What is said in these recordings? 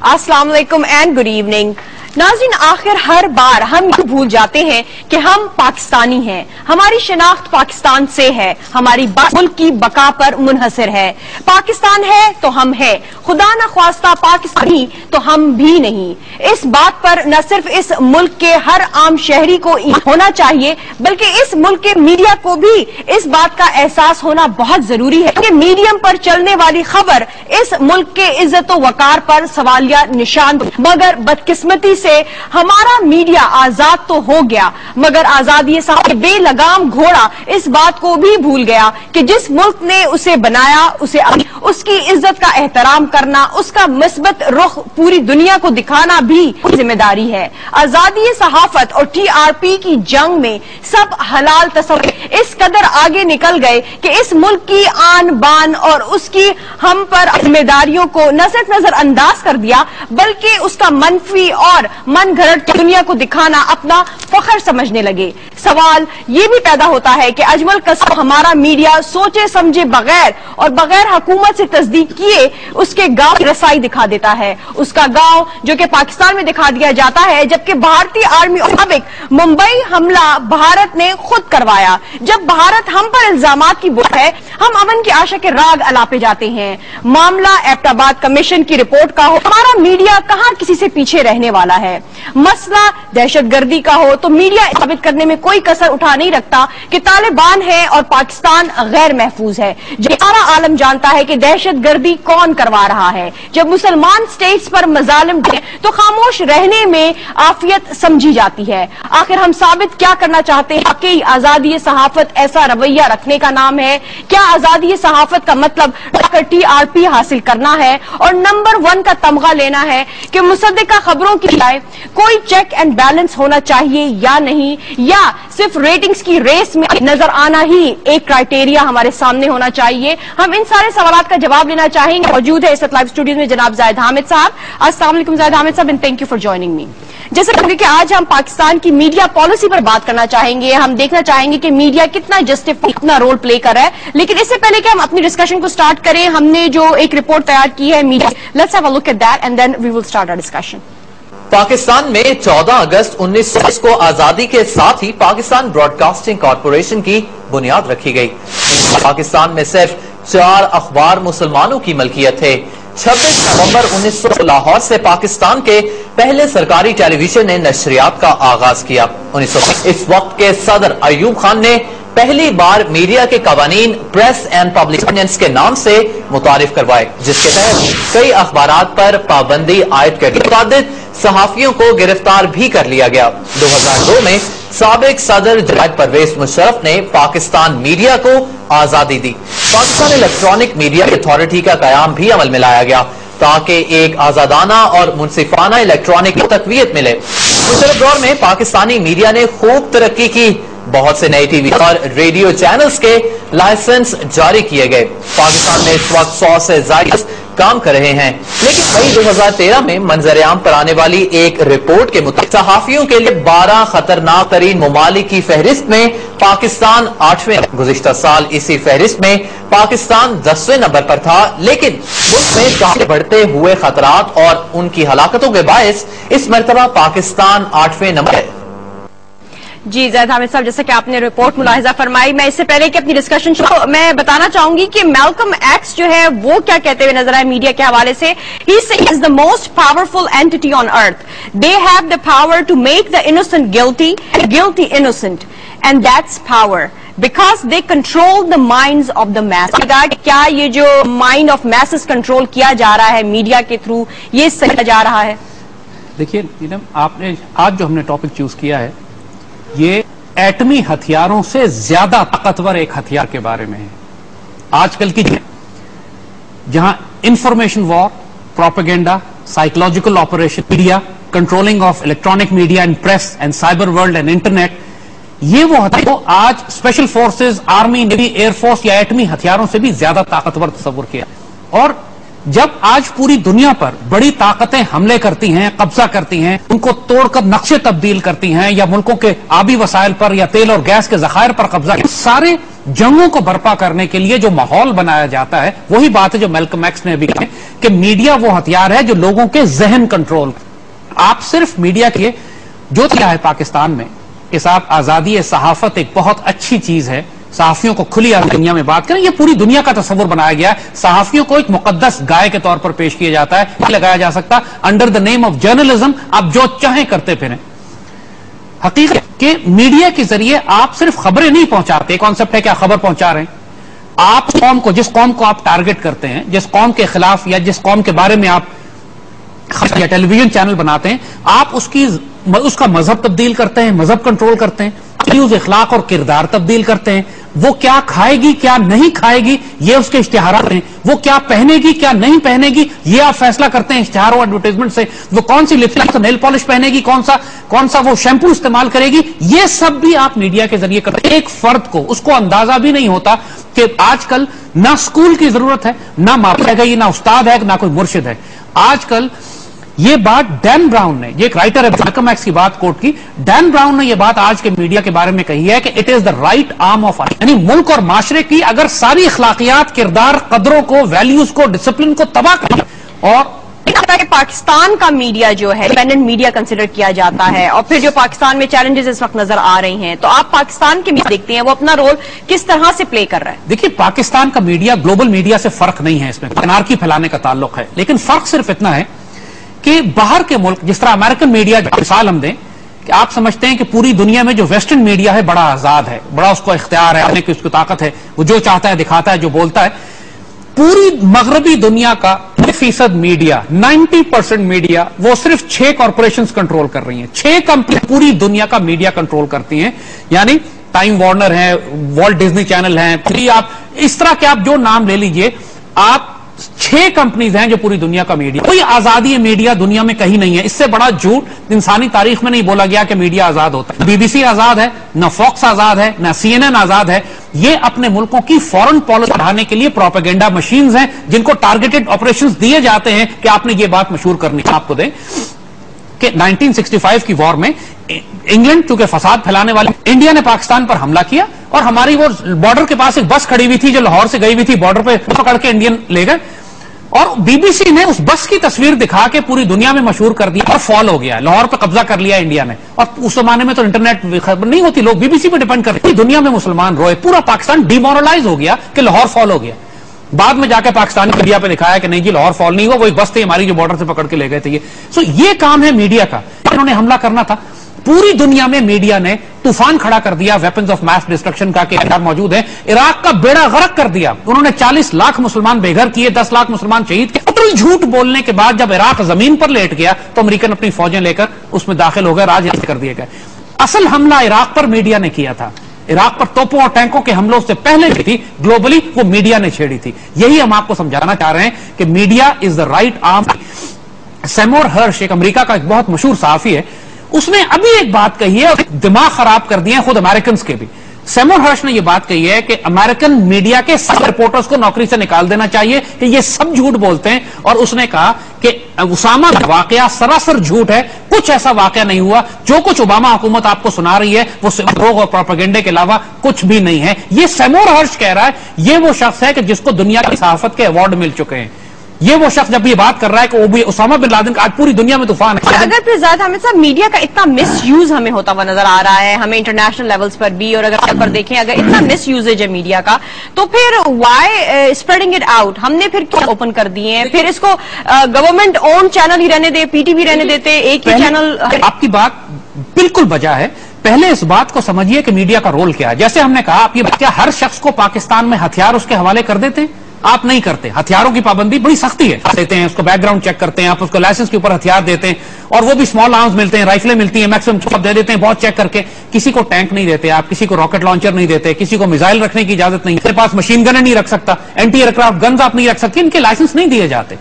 अस्सलाम वालेकुम and good evening. नाज़रीन, आखिर हर बार हम ये भूल जाते हैं कि हम पाकिस्तानी हैं, हमारी शनाख्त पाकिस्तान से है, हमारी मुल्क की बका पर मुनहसर है। पाकिस्तान है तो हम है, खुदा न ख्वास्ता पाकिस्तानी तो हम भी नहीं। इस बात पर न सिर्फ इस मुल्क के हर आम शहरी को होना चाहिए, बल्कि इस मुल्क के मीडिया को भी इस बात का एहसास होना बहुत जरूरी है कि मीडियम पर चलने वाली खबर इस मुल्क के इज्जत व वकार पर सवालिया निशान। मगर बदकिस्मती से हमारा मीडिया आजाद तो हो गया, मगर आजादी साहब बेलगाम घोड़ा इस बात को भी भूल गया कि जिस मुल्क ने उसे बनाया उसकी इज्जत का एहतराम करना, उसका मुस्बत रुख पूरी दुनिया को दिखाना भी जिम्मेदारी है। आजादी सहाफत और TRP की जंग में सब हलाल तस्वीर इस कदर आगे निकल गए कि इस मुल्क की आन बान और उसकी हम पर जिम्मेदारियों को न सिर्फ नजरअंदाज कर दिया, बल्कि उसका मनफी और मन घड़त दुनिया को दिखाना अपना फख्र समझने लगे। सवाल ये भी पैदा होता है कि अजमल कसाब हमारा मीडिया सोचे समझे बगैर और बगैर हुकूमत से तस्दीक किए उसके गांव की रसाई दिखा देता है। उसका गांव जो कि पाकिस्तान में दिखा दिया जाता है, जबकि भारतीय आर्मी के मुताबिक मुंबई हमला भारत ने खुद करवाया। जब भारत हम पर इल्जामात की बोल है, हम अमन की आशा के राग अलापे जाते हैं। मामला एबटाबाद कमीशन की रिपोर्ट का हो, हमारा मीडिया कहां किसी से पीछे रहने वाला है। मसला दहशतगर्दी का हो तो मीडिया साबित करने में कोई कसर उठा नहीं रखता कि तालिबान है और पाकिस्तान गैर महफूज है। जो सारा आलम जानता है कि दहशतगर्दी कौन करवा रहा है। जब मुसलमान स्टेट्स पर मजालिम तो खामोश रहने में आफियत समझी जाती है। आखिर हम साबित क्या करना चाहते हैं कि आजादी सहाफत ऐसा रवैया रखने का नाम है? क्या आजादी सहाफत का मतलब TRP हासिल करना है और नंबर 1 का तमगा लेना है कि मुसद्दिका खबरों की बजाय कोई चेक एंड बैलेंस होना चाहिए या नहीं, या सिर्फ रेटिंग्स की रेस में नजर आना ही एक क्राइटेरिया हमारे सामने होना चाहिए? हम इन सारे सवालों का जवाब लेना चाहेंगे। मौजूद है इस वक्त लाइव स्टूडियो में जनाब जाहिद हामिद साहब। अस्सलाम वालेकुम जाहिद हामिद साहब, and thank you for joining me. जैसे कि आज हम पाकिस्तान की मीडिया पॉलिसी पर बात करना चाहेंगे। हम देखना चाहेंगे कि मीडिया कितना जस्टिफाई, कितना रोल प्ले कर रहा है। लेकिन इससे पहले कि हम अपनी डिस्कशन को स्टार्ट करें, हमने जो एक रिपोर्ट तैयार की है media, let's have a look at that and then we will start our discussion. Pakistan में 14 अगस्त 1940 को आजादी के साथ ही पाकिस्तान ब्रॉडकास्टिंग कॉरपोरेशन की बुनियाद रखी गई। पाकिस्तान में सिर्फ 4 अखबार मुसलमानों की मलकियत थे। 26 नवंबर 1900 लाहौर से पाकिस्तान के पहले सरकारी टेलीविजन ने नशरियात का आगाज किया। 1900 इस वक्त के सदर अयूब खान ने पहली बार मीडिया के कवानीन प्रेस एंड पब्लिक ऑर्डिनेंस के नाम से मुतारिफ करवाए, जिसके तहत कई अखबारात पर पाबंदी आयद कर मुतादिद सहाफियों को गिरफ्तार भी कर लिया गया। 2002 में साबिक सदर जनाब परवेज मुशर्रफ ने पाकिस्तान मीडिया को आजादी दी। पाकिस्तान इलेक्ट्रॉनिक मीडिया अथॉरिटी का कयाम भी अमल में लाया गया ताकि एक आजादाना और मुनसिफाना इलेक्ट्रॉनिक तकवीत मिले। मुशर्रफ दौर में पाकिस्तानी मीडिया ने खूब तरक्की की। बहुत से नए टीवी और रेडियो चैनल्स के लाइसेंस जारी किए गए। पाकिस्तान में इस वक्त 100 से ज्यादा काम कर रहे हैं। लेकिन मई 2013 में मंजर-ए-आम पर आने वाली एक रिपोर्ट के मुताबिक सहाफियों के लिए 12 खतरनाक तरीन ममालिक की फहरिस्त में पाकिस्तान 8वें। गुज़िश्ता साल इसी फहरिस्त में पाकिस्तान 10वें नंबर पर था, लेकिन मुल्क में काफी बढ़ते हुए खतरात और उनकी हलाकतों के बायस इस मरतबा पाकिस्तान 8वें नंबर है। जी जाहिद हामिद साहब, जैसे कि आपने रिपोर्ट मुलाहिजा फरमाई, मैं इससे पहले कि अपनी डिस्कशन मैं बताना चाहूंगी कि मैल्कम एक्स जो है वो क्या कहते हुए नजर आए मीडिया के हवाले से। He is the most powerful entity on earth. They have the power to make the innocent guilty, guilty innocent, and that's power because they control the minds of the mass. क्या ये जो mind of messes control किया जा रहा है media के through, ये सही जा रहा है? देखिए, आपने आज जो हमने टॉपिक चूज किया है ये एटमी हथियारों से ज्यादा ताकतवर एक हथियार के बारे में है। आजकल की जहां information war, propaganda, psychological operation, media controlling of electronic media and press and cyber world and internet, ये वो हथियार जो आज special forces, army, navy, air force या एटमी हथियारों से भी ज्यादा ताकतवर तस्वुर किया। और जब आज पूरी दुनिया पर बड़ी ताकतें हमले करती हैं, कब्जा करती हैं, उनको तोड़कर नक्शे तब्दील करती हैं, या मुल्कों के आबी वसाइल पर या तेल और गैस के जखायर पर कब्जा, सारे जंगों को बर्पा करने के लिए जो माहौल बनाया जाता है, वही बात है जो मैल्कम एक्स ने भी कही कि मीडिया वो हथियार है जो लोगों के जहन कंट्रोल। आप सिर्फ मीडिया के जो क्या है पाकिस्तान में कि साहब आजादी सहाफत एक बहुत अच्छी चीज है, सहाफियों को खुली दुनिया में बात करें, ये पूरी दुनिया का तस्वुर बनाया गया है। सहाफियों को एक मुकद्दस गाय के तौर पर पेश किया जाता है, नहीं लगाया जा सकता। Under the name of journalism आप जो चाहें करते फिरें। हकीकत के मीडिया के जरिए आप सिर्फ खबरें नहीं पहुंचाते, कॉन्सेप्ट है क्या खबर पहुंचा रहे हैं आप कौम को, जिस कौम को आप टारगेट करते हैं, जिस कौम के खिलाफ या जिस कौम के बारे में आप या टेलीविजन चैनल बनाते हैं, आप उसका मजहब तब्दील करते हैं, मजहब कंट्रोल करते हैं, न्यूज इखलाक और किरदार तब्दील करते हैं। वो क्या खाएगी क्या नहीं खाएगी ये उसके इश्तिहारात हैं, वो क्या पहनेगी क्या नहीं पहनेगी ये आप फैसला करते हैं इश्तिहार और एडवर्टाइजमेंट से, वो कौन सी लिपस्टिक नेल पॉलिश पहनेगी, कौन सा वो शैम्पू इस्तेमाल करेगी, ये सब भी आप मीडिया के जरिए करते हैं। एक फर्द को उसको अंदाजा भी नहीं होता कि आजकल ना स्कूल की जरूरत है, ना माँ है गई, ना उस्ताद है, ना कोई मुर्शिद है। आजकल ये बात डैन ब्राउन ने, ये एक राइटर है, मैल्कम एक्स की बात कोट की, डैन ब्राउन ने ये बात आज के मीडिया के बारे में कही है कि it is the right arm of, यानी मुल्क और माशरे की अगर सारी अखलाकियात, किरदार, कदरों को, वैल्यूज को, डिसिप्लिन को तबाह कर, और कि पाकिस्तान का मीडिया जो है इंडिपेंडेंट मीडिया कंसिडर किया जाता है, और फिर जो पाकिस्तान में चैलेंजेस इस वक्त नजर आ रही हैं, तो आप पाकिस्तान के मीडिया देखते हैं वो अपना रोल किस तरह से प्ले कर रहा है? देखिए, पाकिस्तान का मीडिया ग्लोबल मीडिया से फर्क नहीं है, इसमें अनारकी फैलाने का ताल्लुक है, लेकिन फर्क सिर्फ इतना है कि बाहर के मुल्क, जिस तरह अमेरिकन मीडिया, मिसाल हम दें कि आप समझते हैं कि पूरी दुनिया में जो वेस्टर्न मीडिया है बड़ा आजाद है, बड़ा उसको इख्तियार है, की उसको ताकत है, वो जो चाहता है दिखाता है, जो बोलता है। पूरी मगरबी दुनिया का 90% मीडिया, 90% मीडिया वो सिर्फ 6 कॉर्पोरेशंस कंट्रोल कर रही हैं। 6 कंपनी पूरी दुनिया का मीडिया कंट्रोल करती हैं, यानी टाइम वार्नर है, वॉल्ट डिज्नी चैनल है, फिर आप इस तरह के आप जो नाम ले लीजिए, आप 6 कंपनीज हैं जो पूरी दुनिया का मीडिया। कोई आजादी मीडिया दुनिया में कहीं नहीं है, इससे बड़ा झूठ इंसानी तारीख में नहीं बोला गया कि मीडिया आजाद होता है। बीबीसी आजाद है, न फॉक्स आजाद है, न CNN आजाद है। ये अपने मुल्कों की फॉरेन पॉलिसी बढ़ाने के लिए प्रोपेगेंडा मशीन्स हैं, जिनको टारगेटेड ऑपरेशंस दिए जाते हैं कि आपने ये बात मशहूर करनी है। आपको दें कि 1965 की वॉर में इंग्लैंड चूंकि फसाद फैलाने वाले, इंडिया ने पाकिस्तान पर हमला किया, और हमारी वो बॉर्डर के पास एक बस खड़ी हुई थी जो लाहौर से गई हुई थी, बॉर्डर पे पकड़ के इंडियन ले गए, और बीबीसी ने उस बस की तस्वीर दिखा के पूरी दुनिया में मशहूर कर दिया, और फॉल हो गया, लाहौर पे कब्जा कर लिया इंडिया ने। और उस जमाने में तो इंटरनेट खबर नहीं होती, लोग बीबीसी पे डिपेंड कर रहे, दुनिया में मुसलमान रोए, पूरा पाकिस्तान डिमोरलाइज हो गया कि लाहौर फॉल हो गया। बाद में जाकर पाकिस्तानी मीडिया पे दिखाया कि नहीं जी लाहौर फॉल नहीं हुआ, वो एक बस थी हमारी जो बॉर्डर से पकड़ के ले गए थे। ये काम है मीडिया का, उन्होंने हमला करना था। पूरी दुनिया में मीडिया ने तूफान खड़ा कर दिया वेपन्स ऑफ मास डिस्ट्रक्शन का, कि मौजूद है। इराक का बेड़ा गर्क कर दिया, उन्होंने 40 लाख मुसलमान बेघर किए, 10 लाख मुसलमान शहीद किए। टोटल झूठ बोलने के बाद जब इराक जमीन पर लेट गया तो अमेरिकन अपनी फौजें लेकर उसमें दाखिल हो गए, राज कर दिए गए। असल हमला इराक पर मीडिया ने किया था, इराक पर तोपों और टैंकों के हमलों से पहले की थी, ग्लोबली वो मीडिया ने छेड़ी थी। यही हम आपको समझाना चाह रहे हैं कि media is the right arm. Seymour Hersh एक अमेरिका का एक बहुत मशहूर सहाफी है, उसने अभी एक बात कही है, दिमाग खराब कर दिए हैं खुद अमेरिकन के भी। सैमोर हर्श ने यह बात कही है कि अमेरिकन मीडिया के सब रिपोर्टर्स को नौकरी से निकाल देना चाहिए कि ये सब झूठ बोलते हैं, और उसने कहा कि उसामा वाकया सरासर झूठ है, कुछ ऐसा वाकया नहीं हुआ, जो कुछ ओबामा हुकूमत आपको सुना रही है वो रोग और प्रोपेगेंडे के अलावा कुछ भी नहीं है। ये सैमोर हर्श कह रहा है, ये वो शख्स है कि जिसको दुनिया की सहाफत के अवार्ड मिल चुके हैं। ये वो शख्स जब ये बात कर रहा है कि वो भी उसामा बिन लादेन का आज पूरी दुनिया में तूफान है। अगर फिर ज्यादा हमें साहब मीडिया का इतना मिस यूज हमें होता हुआ नजर आ रहा है, हमें इंटरनेशनल लेवल्स पर भी, और अगर पर देखें अगर इतना मिस यूजेज है मीडिया का, तो फिर वाई स्प्रेडिंग इट आउट? हमने फिर क्यों ओपन कर दिए हैं? फिर इसको गवर्नमेंट ओन चैनल ही रहने दे, PTV रहने देते, एक ही चैनल। आपकी बात बिल्कुल बजा है। पहले इस बात को समझिए कि मीडिया का रोल क्या है। जैसे हमने कहा, आप ये क्या हर शख्स को पाकिस्तान में हथियार उसके हवाले कर देते हैं? आप नहीं करते। हथियारों की पाबंदी बड़ी सख्ती है, देते हैं उसको, बैकग्राउंड चेक करते हैं, आप उसको लाइसेंस के ऊपर हथियार देते हैं, और वो भी स्मॉल आर्म्स मिलते हैं, राइफलें मिलती हैं, मैक्सिमम सब दे देते हैं, बहुत चेक करके। किसी को टैंक नहीं देते आप, किसी को रॉकेट लॉन्चर नहीं देते, किसी को मिसाइल रखने की इजाजत नहीं, मेरे पास मशीन गन नहीं रख सकता, एंटी एयरक्राफ्ट गन्स आप नहीं रख सकते, इनके लाइसेंस नहीं दिए जाते।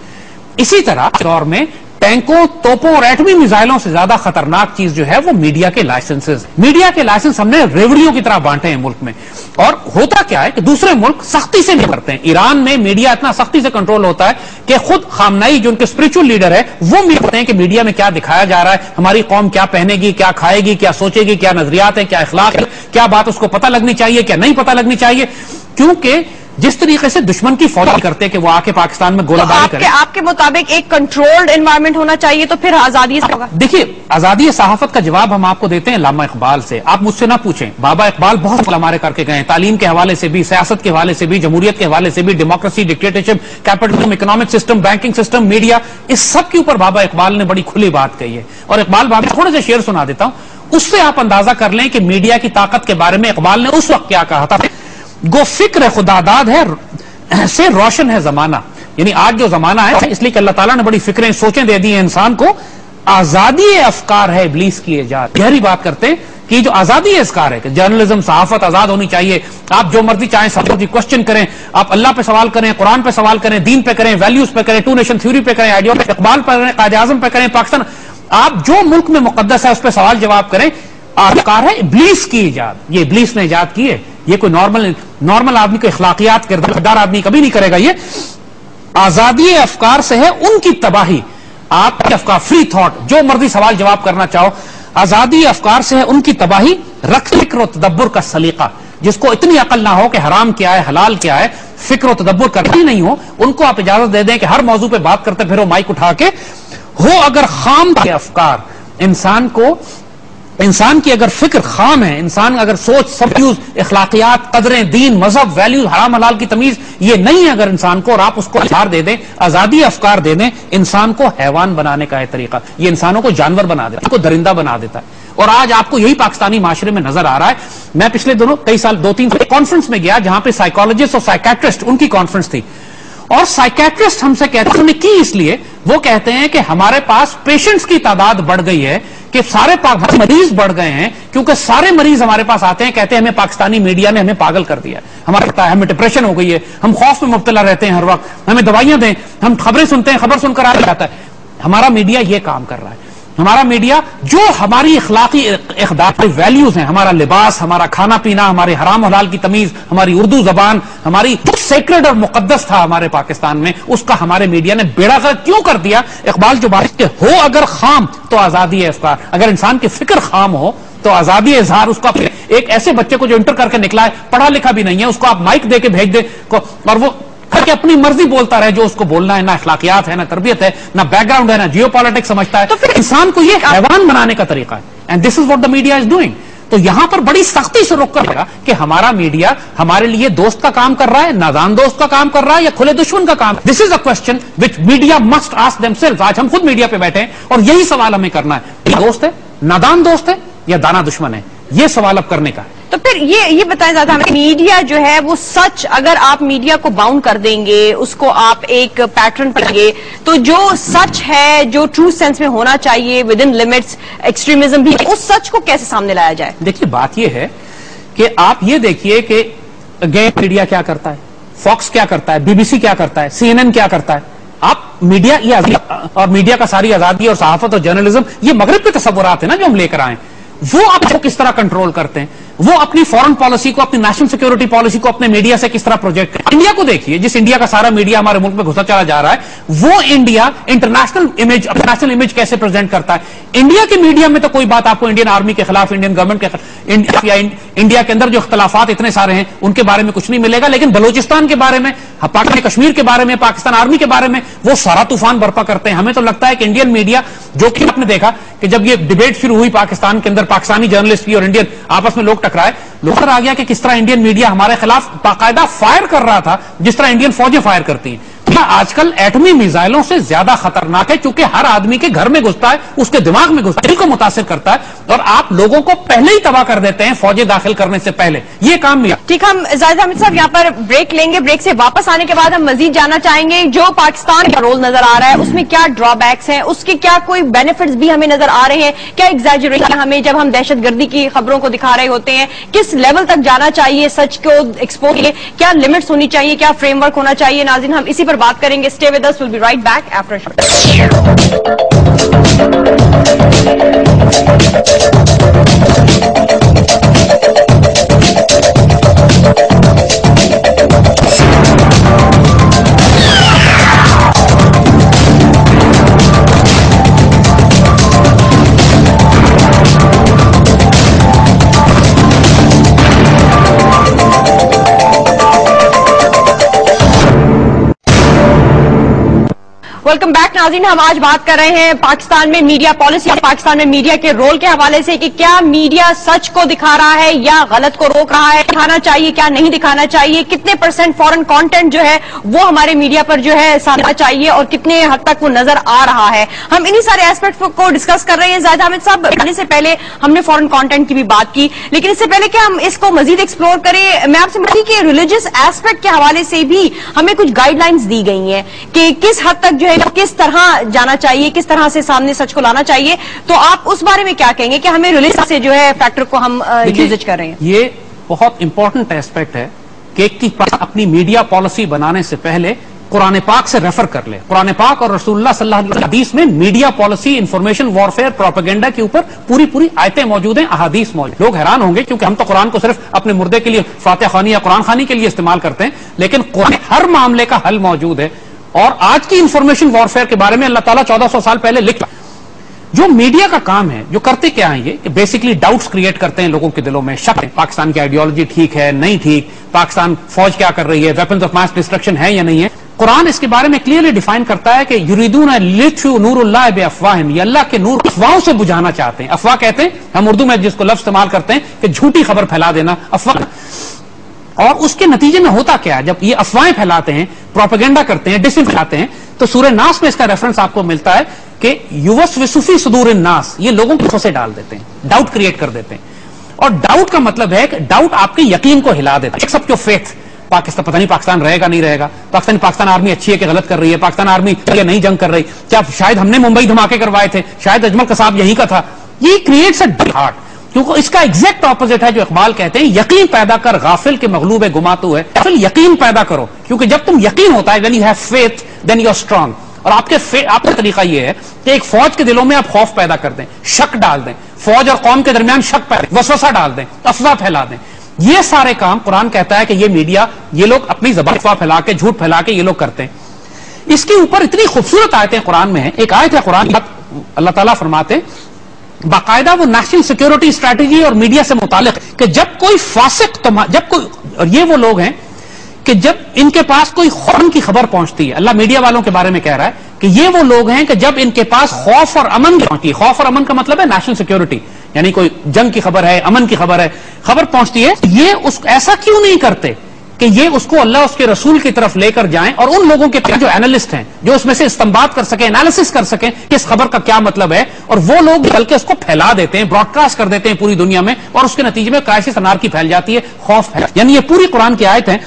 इसी तरह दौर में टैंकों, तोपों और एटमी मिसाइलों से ज्यादा खतरनाक चीज जो है वो मीडिया के लाइसेंसेस। मीडिया के लाइसेंस हमने रेवड़ियों की तरह बांटे हैं मुल्क में, और होता क्या है कि दूसरे मुल्क सख्ती से नहीं करते हैं। ईरान में मीडिया इतना सख्ती से कंट्रोल होता है कि खुद खामनाई जो उनके स्पिरिचुअल लीडर है वो कहते हैं कि मीडिया में क्या दिखाया जा रहा है, हमारी कौम क्या पहनेगी, क्या खाएगी, क्या सोचेगी, क्या नजरियात है, क्या अखलाक है, क्या बात उसको पता लगनी चाहिए, क्या नहीं पता लगनी चाहिए। क्योंकि जिस तरीके से दुश्मन की फौज करते हैं कि वो आके पाकिस्तान में गोलाबारी करे, आपके मुताबिक एक कंट्रोल्ड एनवायरनमेंट होना चाहिए, तो फिर आजादी होगा। देखिए, आजादी सहाफत का जवाब हम आपको देते हैं अल्लामा इकबाल से। आप मुझसे ना पूछें, बाबा इकबाल बहुत हमारे करके गए हैं, तालीम के हवाले से भी, सियासत के हवाले से भी, जमहूरियत के हवाले से भी, democracy, dictatorship, capitalism, economic system, banking system, media, इस सब के ऊपर बाबा इकबाल ने बड़ी खुली बात कही है। और इकबाल बाबा थोड़े से शेर सुना देता हूं, उससे आप अंदाजा कर लें कि मीडिया की ताकत के बारे में इकबाल ने उस वक्त क्या कहा था। गो फिक्र खुदादाद है से रोशन है जमाना, यानी आज जो जमाना है इसलिए कि अल्लाह ताला ने बड़ी फिक्रें, सोचें दे दी है इंसान को। आजादी अफकार है इब्लीस की इजाद। गहरी बात करते हैं कि जो आजादी अफकार है कि जर्नलिज्म, सहाफत आजाद होनी चाहिए, आप जो मर्जी चाहें सब मर्जी क्वेश्चन करें, आप अल्लाह पे सवाल करें, कुरान पे सवाल करें, दीन पे करें, वैल्यूज पे करें, टू नेशन थ्योरी पे करें, आइडियोलॉजी पे, इकबाल पे करें, कायदे आज़म पे करें, पाकिस्तान, आप जो मुल्क में मुकद्दस है उस पर सवाल जवाब करें। अफकार है इब्लीस की इजाद, ये इब्लीस ने इजाद की है, ये कोई नॉर्मल आदमी को इखलाकियात किरदार आदमी कभी नहीं करेगा। ये आजादी अफकार से है उनकी तबाही। आपके अफकार, फ्री थॉट, जो मर्जी सवाल जवाब करना चाहो, आजादी अफकार से है उनकी तबाही। रख फिक्र और तदब्बुर का सलीका, जिसको इतनी अकल ना हो कि हराम क्या है, हलाल क्या है, फिक्र और तदब्बुर करती नहीं हो, उनको आप इजाजत दे दें कि हर मौजू पे बात करते फिर वो माइक उठा के हो। अगर खाम के अफकार, इंसान की अगर फिक्र खाम है, इंसान अगर सोच, सब यूज, इखलाकियात, कदरें, दीन, मजहब, वैल्यूज, हराम हलाल की तमीज ये नहीं है अगर इंसान को, और आप उसको अफकार दे दें, आजादी अफकार दे दें, इंसान को हैवान बनाने का है तरीका। ये इंसानों को जानवर बना देता है, को दरिंदा बना देता है। और आज आपको यही पाकिस्तानी माशरे में नजर आ रहा है। मैं पिछले दिनों कई साल 2-3 कॉन्फ्रेंस में गया जहां पे साइकोलॉजिस्ट और साइकेट्रिस्ट, उनकी कॉन्फ्रेंस थी, और साइकेट्रिस्ट हमसे कहते हैं की इसलिए वो कहते हैं कि हमारे पास पेशेंट्स की तादाद बढ़ गई है, कि सारे मरीज बढ़ गए हैं, क्योंकि सारे मरीज हमारे पास आते हैं, कहते हैं हमें पाकिस्तानी मीडिया ने हमें पागल कर दिया है, हमारे पता है हमें डिप्रेशन हो गई है, हम खौफ में मुब्तला रहते हैं हर वक्त, हमें दवाइयां दें, हम खबरें सुनते हैं, खबर सुनकर आ जाता है। हमारा मीडिया ये काम कर रहा है। हमारा मीडिया जो हमारी इखलाकी वैल्यूज हैं, हमारा लिबास, हमारा खाना पीना, हमारे हराम हलाल की तमीज, हमारी उर्दू जबान, हमारी जो सेक्रेड और मुकद्दस था हमारे पाकिस्तान में, उसका हमारे मीडिया ने बेड़ा गर्क क्यों कर दिया। इकबाल जो बात के हो अगर खाम तो आजादी है अफकार, अगर इंसान की फिक्र खाम हो तो आजादी इजहार। उसको एक ऐसे बच्चे को जो इंटर करके निकला है, पढ़ा लिखा भी नहीं है, उसको आप माइक दे के भेज दे और वो कि अपनी मर्जी बोलता रहे जो उसको बोलना है, ना अखलाकियात है, ना तरबियत है, ना बैकग्राउंड है, ना जियोपॉलिटिक्स समझता है, तो फिर इंसान को ये हैवान बनाने का तरीका है। And this is what the media is doing. तो यहां पर बड़ी सख्ती से रोक कर कि हमारा मीडिया हमारे लिए दोस्त का काम कर रहा है, नादान दोस्त का काम कर रहा है, या खुले दुश्मन का काम। This is a question which media must ask themselves. आज हम खुद मीडिया पे बैठे हैं और यही सवाल हमें करना है, दोस्त है, नादान दोस्त है या दाना दुश्मन है, ये सवाल अब करने का है। तो फिर ये बताएं ज़्यादा हमें, मीडिया जो है वो सच, अगर आप मीडिया को बाउंड कर देंगे, उसको आप एक पैटर्न पढ़ेंगे, तो जो सच है, जो ट्रू सेंस में होना चाहिए विद इन लिमिट्स, एक्सट्रीमिज्म भी, उस सच को कैसे सामने लाया जाए। देखिए बात यह है कि आप ये देखिए कि गैर मीडिया क्या करता है, फॉक्स क्या करता है, बीबीसी क्या करता है, CNN क्या करता है। आप मीडिया ये और मीडिया का सारी आजादी और सहाफत और जर्नलिज्म, ये मगरिब के तस्वुरात है ना जो हम लेकर आए, वो आपको किस तरह कंट्रोल करते हैं, वो अपनी फॉरेन पॉलिसी को, अपनी नेशनल सिक्योरिटी पॉलिसी को अपने मीडिया से किस तरह प्रोजेक्ट करते हैं। इंडिया को देखिए, जिस इंडिया का सारा मीडिया हमारे मुल्क में घुसा चला जा रहा है, वो India international image, national image कैसे प्रेजेंट करता है। इंडिया के मीडिया में तो कोई बात आपको इंडियन आर्मी के खिलाफ, इंडियन गवर्नमेंट के खिलाफ, या इंडिया के अंदर जो इख्तलाफात इतने सारे हैं उनके बारे में कुछ नहीं मिलेगा, लेकिन बलोचिस्तान के बारे में, पाकिस्तान कश्मीर के बारे में, पाकिस्तान आर्मी के बारे में वो सारा तूफान बर्पा करते हैं। हमें तो लगता है कि इंडियन मीडिया, जो कि आपने देखा कि जब ये डिबेट शुरू हुई पाकिस्तान के अंदर, पाकिस्तानी जर्नलिस्ट की और इंडियन आपस में लोग टकराए, लोग आ गया कि किस तरह इंडियन मीडिया हमारे खिलाफ बाकायदा फायर कर रहा था, जिस तरह इंडियन फौजें फायर करती हैं। आजकल एटमी मिसाइलों से ज्यादा खतरनाक है, क्योंकि हर आदमी के घर में घुसता है, उसके दिमाग में घुसता है, को मुतासिर करता है, और आप लोगों को पहले ही तबाह कर देते हैं फौजें दाखिल करने से पहले। ये काम भी ठीक। हम जाहिद हामिद साहब यहाँ पर ब्रेक लेंगे, ब्रेक से वापस आने के बाद हम मजीद जानना चाहेंगे जो पाकिस्तान का रोल नजर आ रहा है, उसमें क्या ड्रॉबैक्स हैं, उसके क्या कोई बेनिफिट्स भी हमें नजर आ रहे हैं, क्या एग्जैजरेशन हमें जब हम दहशतगर्दी की खबरों को दिखा रहे होते हैं, किस लेवल तक जाना चाहिए सच को एक्सपोज, क्या लिमिट्स होनी चाहिए, क्या फ्रेमवर्क होना चाहिए। नाज़रीन, हम इसी पर بات کریں گے. Stay with us, will be right back after short. Welcome back ناظرین. ہم آج بات کر رہے ہیں پاکستان میں میڈیا پالیسی اور پاکستان میں میڈیا کے رول کے حوالے سے کہ کیا میڈیا سچ کو دکھا رہا ہے یا غلط کو روک رہا ہے, دکھانا چاہیے کیا نہیں دکھانا چاہیے, کتنے % فورن کانٹینٹ جو ہے وہ ہمارے میڈیا پر جو ہے سامنا چاہیے اور کتنے حد تک وہ نظر آ رہا ہے. ہم انہی سارے ایسپیکٹ کو ڈسکس کر رہے ہیں. زاہد حامد صاحب, آنے سے پہلے ہم نے فورن کانٹینٹ کی بھی بات کی, لیکن اس سے پہلے کہ ہم اس کو مزید ایکسپلور کریں, میں آپ سے پوچھتی کہ ریلیجس ایسپیکٹ کے حوالے سے بھی ہمیں کچھ گائیڈ لائنز دی گئی ہیں کہ کس حد تک جو ہے کس طرح جانا چاہیے, کس طرح سے سامنے سچ کو لانا چاہیے. تو آپ اس بارے میں کیا کہیں گے کہ ہمیں ریلیجن سے جو ہے فیکٹر کو ہم یوزج کر رہے ہیں؟ یہ بہت امپورٹنٹ ایسپیکٹ ہے کہ اپنی میڈیا پالیسی بنانے سے پہلے قرآن پاک سے ریفر کر لے. قرآن پاک اور رسول اللہ صلی اللہ علیہ وسلم حدیث میں media policy, information warfare, propaganda کے اوپر پوری آیتیں موجود ہیں, احادیث موجود. لوگ حیران ہوں گے کیونکہ ہم تو قرآن کو صرف اپنے مردے کے لیے فاتح خوانی یا قرآن خوانی کے لیے استعمال کرتے ہیں, لیکن قرآن ہر معاملے کا حل موجود ہے. اور آج کی انفارمیشن وارفیئر کے بارے میں اللہ تعالیٰ 1400 سال پہلے لکھا. جو میڈیا کا کام ہے, جو کرتے کیا ہیں یہ کہ بیسکلی ڈاؤٹس کریٹ کرتے ہیں لوگوں کے دلوں میں, شک ہے پاکستان کی آئیڈیالوجی ٹھیک ہے نہیں ٹھیک, پاکستان فوج کیا کر رہی ہے, ویپنز آف ماس ڈسٹرکشن ہے یا نہیں ہے. قرآن اس کے بارے میں کلیئرلی ڈیفائن کرتا ہے کہ یریدون لیطفئوا نور اللہ بافواہہم, یہ اللہ کے نور افواہوں سے بجھانا چاہتے ہیں. افواہ کہتے ہیں ہم اردو میں جس کو لفظ استعمال کرتے ہیں کہ جھوٹی خبر پھیلا دینا, افواہ. اور اس کے نتیجے میں ہوتا کیا ہے, جب یہ افواہیں پھیلاتے ہیں, پروپیگنڈا کرتے ہیں, ڈس انفارمیشن پھیلاتے ہیں, تو سورہ ناس میں اس کا ریفرنس آپ کو ملتا ہے کہ یوسوسو فی صدور الناس, یہ لوگوں کو سے ڈال دیتے ہیں, ڈاؤٹ کریٹ کر دیتے ہیں. اور ڈاؤٹ کا مطلب ہے کہ ڈاؤٹ آپ کے یقین کو ہلا دیتا ہے. ایکسپٹ یور فیتھ, پاکستان پتہ نہیں پاکستان رہے گا نہیں رہے گا, پاکستان آرمی اچھی ہے کہ غلط کر رہی ہے, پاکستان آرمی نہیں جنگ کر رہی, کیا شاید ہم نے ممبئی دھماکے کروائے تھے, شاید اجمل قصاب یہیں کا تھا. یہ کریٹس اے ڈل ہارٹ, کیونکہ اس کا ایگزیکٹ اپوزٹ ہے جو اقبال کہتے ہیں, یقین پیدا کر غافل کے مغلوب گما تو ہے. یقین پیدا کرو, کیونکہ جب تم یقین ہوتا ہے, when you have faith then you are strong. اور آپ کا طریقہ یہ ہے کہ ایک فوج کے دلوں میں آپ خوف پیدا کر دیں, شک ڈال دیں, فوج اور قوم کے درمیان شک پیدا, وسوسہ ڈال دیں, افواہ پھیلا دیں. یہ سارے کام قرآن کہتا ہے کہ یہ میڈیا, یہ لوگ اپنی زبان افواہ پھیلا کے, جھوٹ پھیلا کے یہ لوگ کرتے ہیں. اس کے اوپر اتنی خوبصورت آیتیں قرآن میں ہیں. ایک آیت ہے قرآن, اللہ تعالیٰ فرماتے ہیں باقاعدہ وہ نیشنل سیکیورٹی اسٹریٹجی اور میڈیا سے متعلق کہ جب کوئی فاسق, جب کوئی, اور یہ وہ لوگ ہیں کہ جب ان کے پاس کوئی خون کی خبر پہنچتی ہے, اللہ میڈیا والوں کے بارے میں کہہ رہا ہے کہ یہ وہ لوگ ہیں کہ جب ان کے پاس خوف اور امن پہنچتی ہے, خوف اور امن کا مطلب ہے نیشنل سیکیورٹی, یعنی کوئی جنگ کی خبر ہے, امن کی خبر ہے, خبر پہنچتی ہے, یہ ایسا کیوں نہیں کرتے کہ یہ اس کو اللہ اس کے رسول کی طرف لے کر جائیں, اور ان لوگوں کے جو اینالسٹ ہیں جو اس میں سے استنباط کر سکیں, انالیسس کر سکیں کہ اس خبر کا کیا مطلب ہے, اور وہ لوگ بلکہ اس کو پھیلا دیتے ہیں, براڈ کاسٹ کر دیتے ہیں پوری دنیا میں, اور اس کے نتیجے میں کرائسس انارکی پھیل جاتی ہے, خوف پھیل. یعنی یہ پوری قرآن کی آیت ہے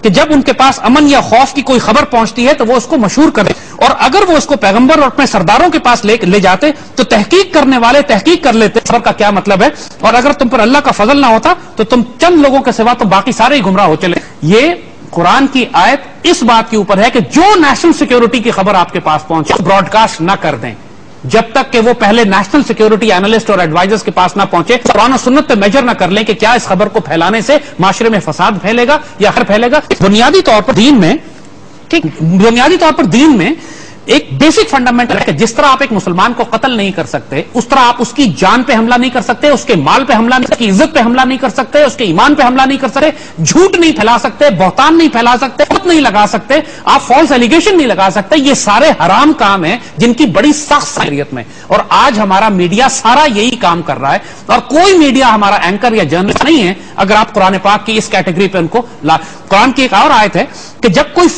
کہ جب ان کے پاس امن یا خوف کی کوئی خبر پہنچتی ہے تو وہ اس کو مشہور کریں, اور اگر وہ اس کو پیغمبر اور اپنے سرداروں کے پاس لے جاتے تو تحقیق کرنے والے تحقیق کر لیتے خبر کا کیا مطلب ہے, اور اگر تم پر اللہ کا فضل نہ ہوتا تو تم چند لوگوں کے سوا تو باقی سارے ہی گمراہ ہو چلے. یہ قرآن کی آیت اس بات کے اوپر ہے کہ جو نیشنل سیکیورٹی کی خبر آپ کے پاس پہنچے براڈ کاسٹ نہ کر دیں جب تک کہ وہ پہلے نیشنل سیکیورٹی اینالسٹ اور ایڈوائزرز کے پاس نہ پہنچے, قرآن و سنت پہ میجر نہ کر لیں کہ کیا اس خبر کو پھیلانے سے معاشرے میں فساد پھیلے گا یا خیر پھیلے گا. بنیادی طور پر دین میں ایک بیسک فنڈامنٹل ہے کہ جس طرح آپ ایک مسلمان کو قتل نہیں کر سکتے, اس طرح آپ اس کی جان پہ حملہ نہیں کر سکتے, اس کے مال پہ حملہ نہیں, اس کی عزت پہ حملہ نہیں کر سکتے, اس کے ایمان پہ حملہ نہیں کر سکتے, جھوٹ نہیں پھیلا سکتے, بہتان نہیں پھیلا سکتے, خود نہیں لگا سکتے, آپ فالس ایلیگیشن نہیں لگا سکتے. یہ سارے حرام کام ہیں جن کی بڑی سخت شریعت میں, اور آج ہمارا میڈیا سارا یہی کام کر رہا ہے, اور کوئی میڈیا ہمارا اینکر یا جرنلسٹ نہیں ہے اگر آپ قرآن پاک کی اس کیٹیگری پہ ان کو قرآن کی ایک اور آیت ہے کہ جب کوئی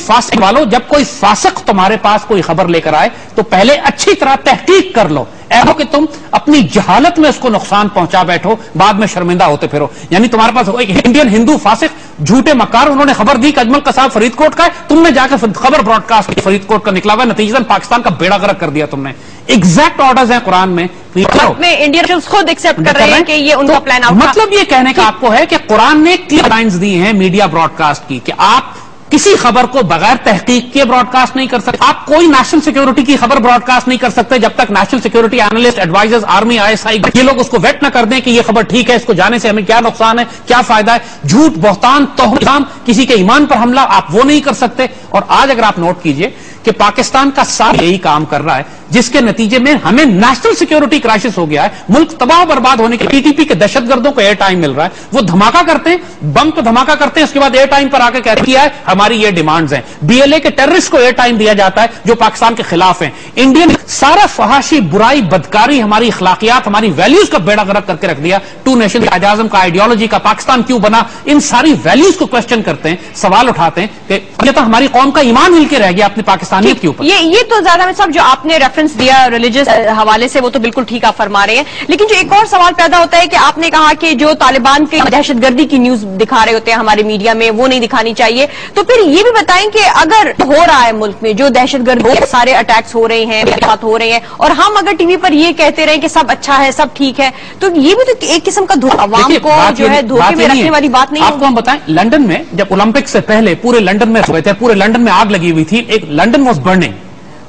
فاسق تمہارے پاس کوئی خبر لے کر آئے تو پہلے اچھی طرح تحقیق کر لو, ایسا کہ تم اپنی جہالت میں اس کو نقصان پہنچا بیٹھو, بعد میں شرمندہ ہوتے پھرو. یعنی تمہارے پاس ایک انڈین ہندو فاسق جھوٹے مکار, انہوں نے خبر دی کہ اجمل قصاب فرید کوٹ کا ہے, تم نے جا کے خبر براڈ کاسٹ کی فرید کوٹ کا نکلا ہوا, نتیجتاً پاکستان کا بیڑا غرق کر دیا تم نے. ایگزیکٹ آرڈرز ہیں قرآن میں, انڈین خود ایکسپٹ کر رہے ہیں کہ یہ ان کا پلان آؤٹ. مطلب یہ کہنے کا آپ کو ہے کہ قرآن نے کلیئر لائنز دی ہیں میڈیا براڈ کاسٹ کی کہ آپ کسی خبر کو بغیر تحقیق کے براڈ کاسٹ نہیں کر سکتے. آپ کوئی نیشنل سیکورٹی کی خبر براڈ کاسٹ نہیں کر سکتے جب تک national security analyst, advisers, army, ISI یہ لوگ اس کو ویٹ نہ کر دیں کہ یہ خبر ٹھیک ہے، اس کو جانے سے ہمیں کیا نقصان ہے، کیا فائدہ ہے. جھوٹ، بہتان، توہم، کسی کے ایمان پر حملہ آپ وہ نہیں کر سکتے. اور آج اگر آپ نوٹ کیجئے کہ پاکستان کا ساتھ یہی کام کر رہا ہے جس کے نتیجے میں ہمیں نیشنل سیکورٹی کرائسس ہو گیا ہے. ملک تباہ و برباد ہونے کے PTP کے دہشت گردوں کو ایئر ٹائم مل رہا ہے. وہ دھماکہ کرتے ہیں، بم پہ دھماکہ کرتے ہیں، اس کے بعد ایئر ٹائم پر آ کے کہتے ہیں ہماری یہ ڈیمانڈز ہیں. BLA کے ٹیررسٹ کو ایئر ٹائم دیا جاتا ہے جو پاکستان کے خلاف ہیں. انڈین سارا فحاشی، برائی، بدکاری، ہماری اخلاقیات، ہماری ویلیوز کا بیڑا غرق کر کے رکھ دیا. 2 نیشن قائد اعظم کا، آئیڈیالوجی کا، پاکستان کیوں بنا، ان ساری ویلیوز کو کوشچن کرتے ہیں، سوال اٹھاتے ہیں کہ یہ تو ہماری قوم کا ایمان مل کے رہ گیا اپنی پاکستانیت کے اوپر. یہ تو زیادہ صاحب جو آپ نے ریفرنس دیا ریلیجس حوالے سے وہ تو بالکل ٹھیک آپ فرما رہے ہیں، لیکن جو ایک اور سوال پیدا ہوتا ہے کہ آپ نے کہا کہ جو طالبان کے دہشت گردی کی نیوز دکھا رہے ہوتے ہیں ہمارے میڈیا میں وہ نہیں دکھانی چاہیے. تو پھر یہ بھی بتائیں کہ اگر ہو رہا ہے ملک میں جو دہشت گرد سارے اٹیکس ہو رہے ہیں، ہو رہے ہیں، اور ہم اگر ٹی وی پر یہ کہتے رہے کہ سب اچھا ہے، سب ٹھیک ہے، تو یہ بھی تو ایک قسم کا عوام کو جو ہے دھوکے میں رکھنے والی بات نہیں. آپ کو ہم بتائیں، لنڈن میں جب اولمپک سے پہلے پورے لنڈن میں ہوئے تھے، پورے لنڈن میں آگ لگی ہوئی تھی. ایک لنڈن واز برننگ،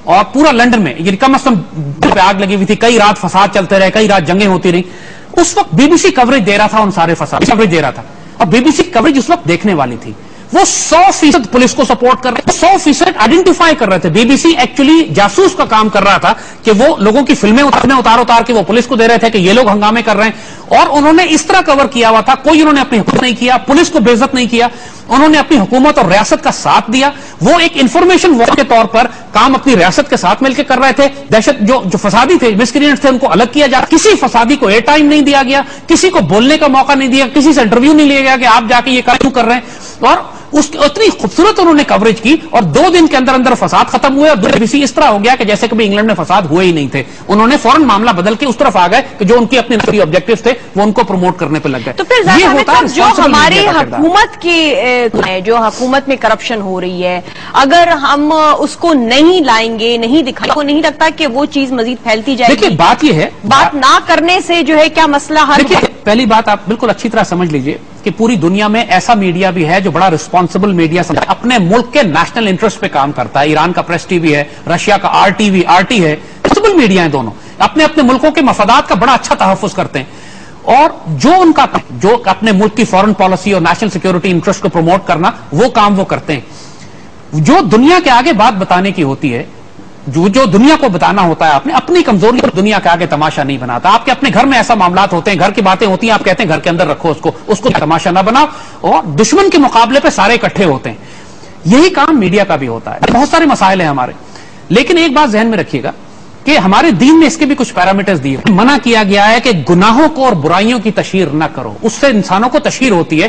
اور پورا لنڈن میں یہ کم از کم پہ آگ لگی ہوئی تھی. کئی رات فساد چلتے رہے، کئی رات جنگیں ہوتی رہی. اس وقت BBC کوریج دے رہا تھا، ان سارے فساد کوریج دے رہا تھا. اور BBC کوریج اس وقت دیکھنے والی تھی. وہ 100% پولیس کو سپورٹ کر رہے تھے، 100% آئیڈینٹیفائی کر رہے تھے. BBC ایکچولی جاسوس کا کام کر رہا تھا کہ وہ لوگوں کی فلمیں اتار کے وہ پولیس کو دے رہے تھے کہ یہ لوگ ہنگامے کر رہے ہیں. اور انہوں نے اس طرح کور کیا ہوا تھا، کوئی انہوں نے اپنی حکومت نہیں کیا، پولیس کو بے عزت نہیں کیا، انہوں نے اپنی حکومت اور ریاست کا ساتھ دیا. وہ ایک انفارمیشن وار کے طور پر کام اپنی ریاست کے ساتھ مل کے کر رہے تھے. دہشت جو فسادی تھے، مسکرینٹس تھے، ان کو الگ کیا جا. کسی فسادی کو ایئر ٹائم نہیں دیا گیا، کسی کو بولنے کا موقع نہیں دیا، کسی سے انٹرویو نہیں لیا گیا کہ آپ جا کے یہ کیوں کر رہے ہیں. اور اس کی اتنی خوبصورت انہوں نے کوریج کی، اور 2 دن کے اندر فساد ختم ہوئے. اور BBC اس طرح ہو گیا کہ جیسے کبھی انگلینڈ میں فساد ہوئے ہی نہیں تھے. انہوں نے فوراً معاملہ بدل کے اس طرف آ گئے کہ جو ان کی اپنے آبجیکٹیوز تھے وہ ان کو پروموٹ کرنے پہ لگ گئے. تو پھر یہ ہوتا ہے جو ہماری حکومت کی جو حکومت میں کرپشن ہو رہی ہے، اگر ہم اس کو نہیں لائیں گے، نہیں دکھائیں، کو نہیں لگتا کہ وہ چیز مزید پھیلتی جائے گی. دیکھیے بات یہ ہے، بات نہ کرنے سے جو ہے کیا مسئلہ حل ہے؟ پہلی بات آپ بالکل اچھی طرح سمجھ لیجئے کہ پوری دنیا میں ایسا میڈیا بھی ہے جو بڑا رسپانسبل میڈیا اپنے ملک کے نیشنل انٹرسٹ پہ کام کرتا ہے. ایران کا پریس TV ہے، رشیا کا RT ہے، رسپانسبل میڈیا ہیں دونوں، اپنے اپنے ملکوں کے مفادات کا بڑا اچھا تحفظ کرتے ہیں. اور جو اپنے ملک کی فورن پالیسی اور نیشنل سیکورٹی انٹرسٹ کو پروموٹ کرنا، وہ کام وہ کرتے ہیں. جو دنیا کے آگے بات بتانے کی ہوتی ہے، جو دنیا کو بتانا ہوتا ہے، آپ نے اپنی کمزوری پر دنیا کے آگے تماشا نہیں بناتا. آپ کے اپنے گھر میں ایسا معاملات ہوتے ہیں، گھر کی باتیں ہوتی ہیں، آپ کہتے ہیں گھر کے اندر رکھو اس کو تماشا نہ بناؤ، اور دشمن کے مقابلے پہ سارے اکٹھے ہوتے ہیں. یہی کام میڈیا کا بھی ہوتا ہے. بہت سارے مسائل ہیں ہمارے، لیکن ایک بات ذہن میں رکھیے گا کہ ہمارے دین میں اس کے بھی کچھ پیرامیٹرز دیے. منع کیا گیا ہے کہ گناہوں کو اور برائیوں کی تشہیر نہ کرو، اس سے انسانوں کو تشہیر ہوتی ہے.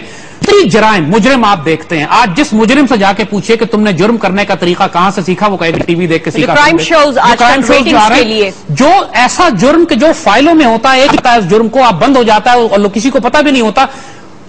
جرائم، مجرم آپ دیکھتے ہیں، آج جس مجرم سے جا کے پوچھئے کہ تم نے جرم کرنے کا طریقہ کہاں سے سیکھا، وہ کہے گا TV دیکھ کے سیکھا. کرائم شوز کے لیے جو ایسا جرم کہ جو فائلوں میں ہوتا ہے، ایک اس جرم کو آپ بند ہو جاتا ہے اور کسی کو پتہ بھی نہیں ہوتا،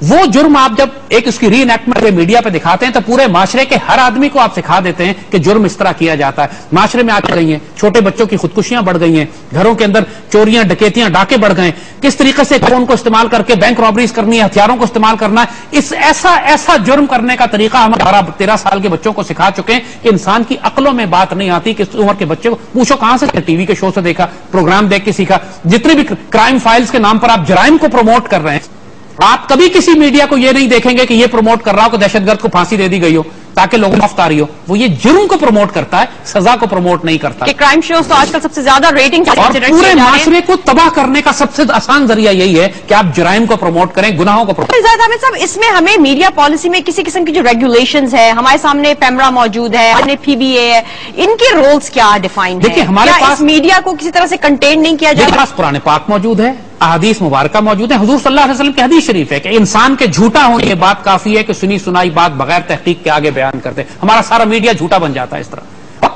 وہ جرم آپ جب ایک اس کی ری انیکٹمنٹ میڈیا پہ دکھاتے ہیں تو پورے معاشرے کے ہر آدمی کو آپ سکھا دیتے ہیں کہ جرم اس طرح کیا جاتا ہے. معاشرے میں آ گئی ہیں، چھوٹے بچوں کی خودکشیاں بڑھ گئی ہیں، گھروں کے اندر چوریاں، ڈکیتیاں، ڈاکے بڑھ گئے. کس طریقے سے فون کو استعمال کر کے بینک رابریز کرنی ہے، ہتھیاروں کو استعمال کرنا ہے. اس ایسا جرم کرنے کا طریقہ ہم 12-13 سال کے بچوں کو سکھا چکے ہیں کہ انسان کی عقلوں میں بات نہیں آتی کہ اس عمر کے بچے کو پوچھو کہاں سے TV کے شو سے دیکھا، پروگرام دیکھ کے سیکھا. جتنے بھی کرائم فائلز کے نام پر آپ جرائم کو پروموٹ کر رہے ہیں، آپ کبھی کسی میڈیا کو یہ نہیں دیکھیں گے کہ یہ پروموٹ کر رہا ہو کہ دہشت گرد کو پھانسی دے دی گئی ہو تاکہ لوگوں کو مفت آ رہی ہو. وہ یہ جرم کو پروموٹ کرتا ہے، سزا کو پروموٹ نہیں کرتا. کہ کرائم شوز تو آج کل سب سے زیادہ ریٹنگ اور پورے معاشرے کو تباہ کرنے کا سب سے آسان ذریعہ یہی ہے کہ آپ جرائم کو پروموٹ کریں، گناہوں کو پروموٹ. حامد صاحب، اس میں ہمیں میڈیا پالیسی میں کسی قسم کی جو ریگولیشنز ہے، ہمارے سامنے پیمرا موجود ہے، ہمارے PBA ہے، ان کے رولز کیا ڈیفائن ہیں؟ دیکھیں ہمارے پاس میڈیا کو کسی طرح سے کنٹین نہیں کیا جائے. قرآن پاک موجود ہے، احادیث مبارکہ موجود ہے. حضور صلی اللہ علیہ وسلم کی حدیث شریف ہے کہ انسان کے جھوٹا ہونے کی بات کافی ہے کہ سنی سنائی بات بغیر تحقیق کے آگے بیان کرتے. ہمارا سارا میڈیا جھوٹا بن جاتا ہے اس طرح.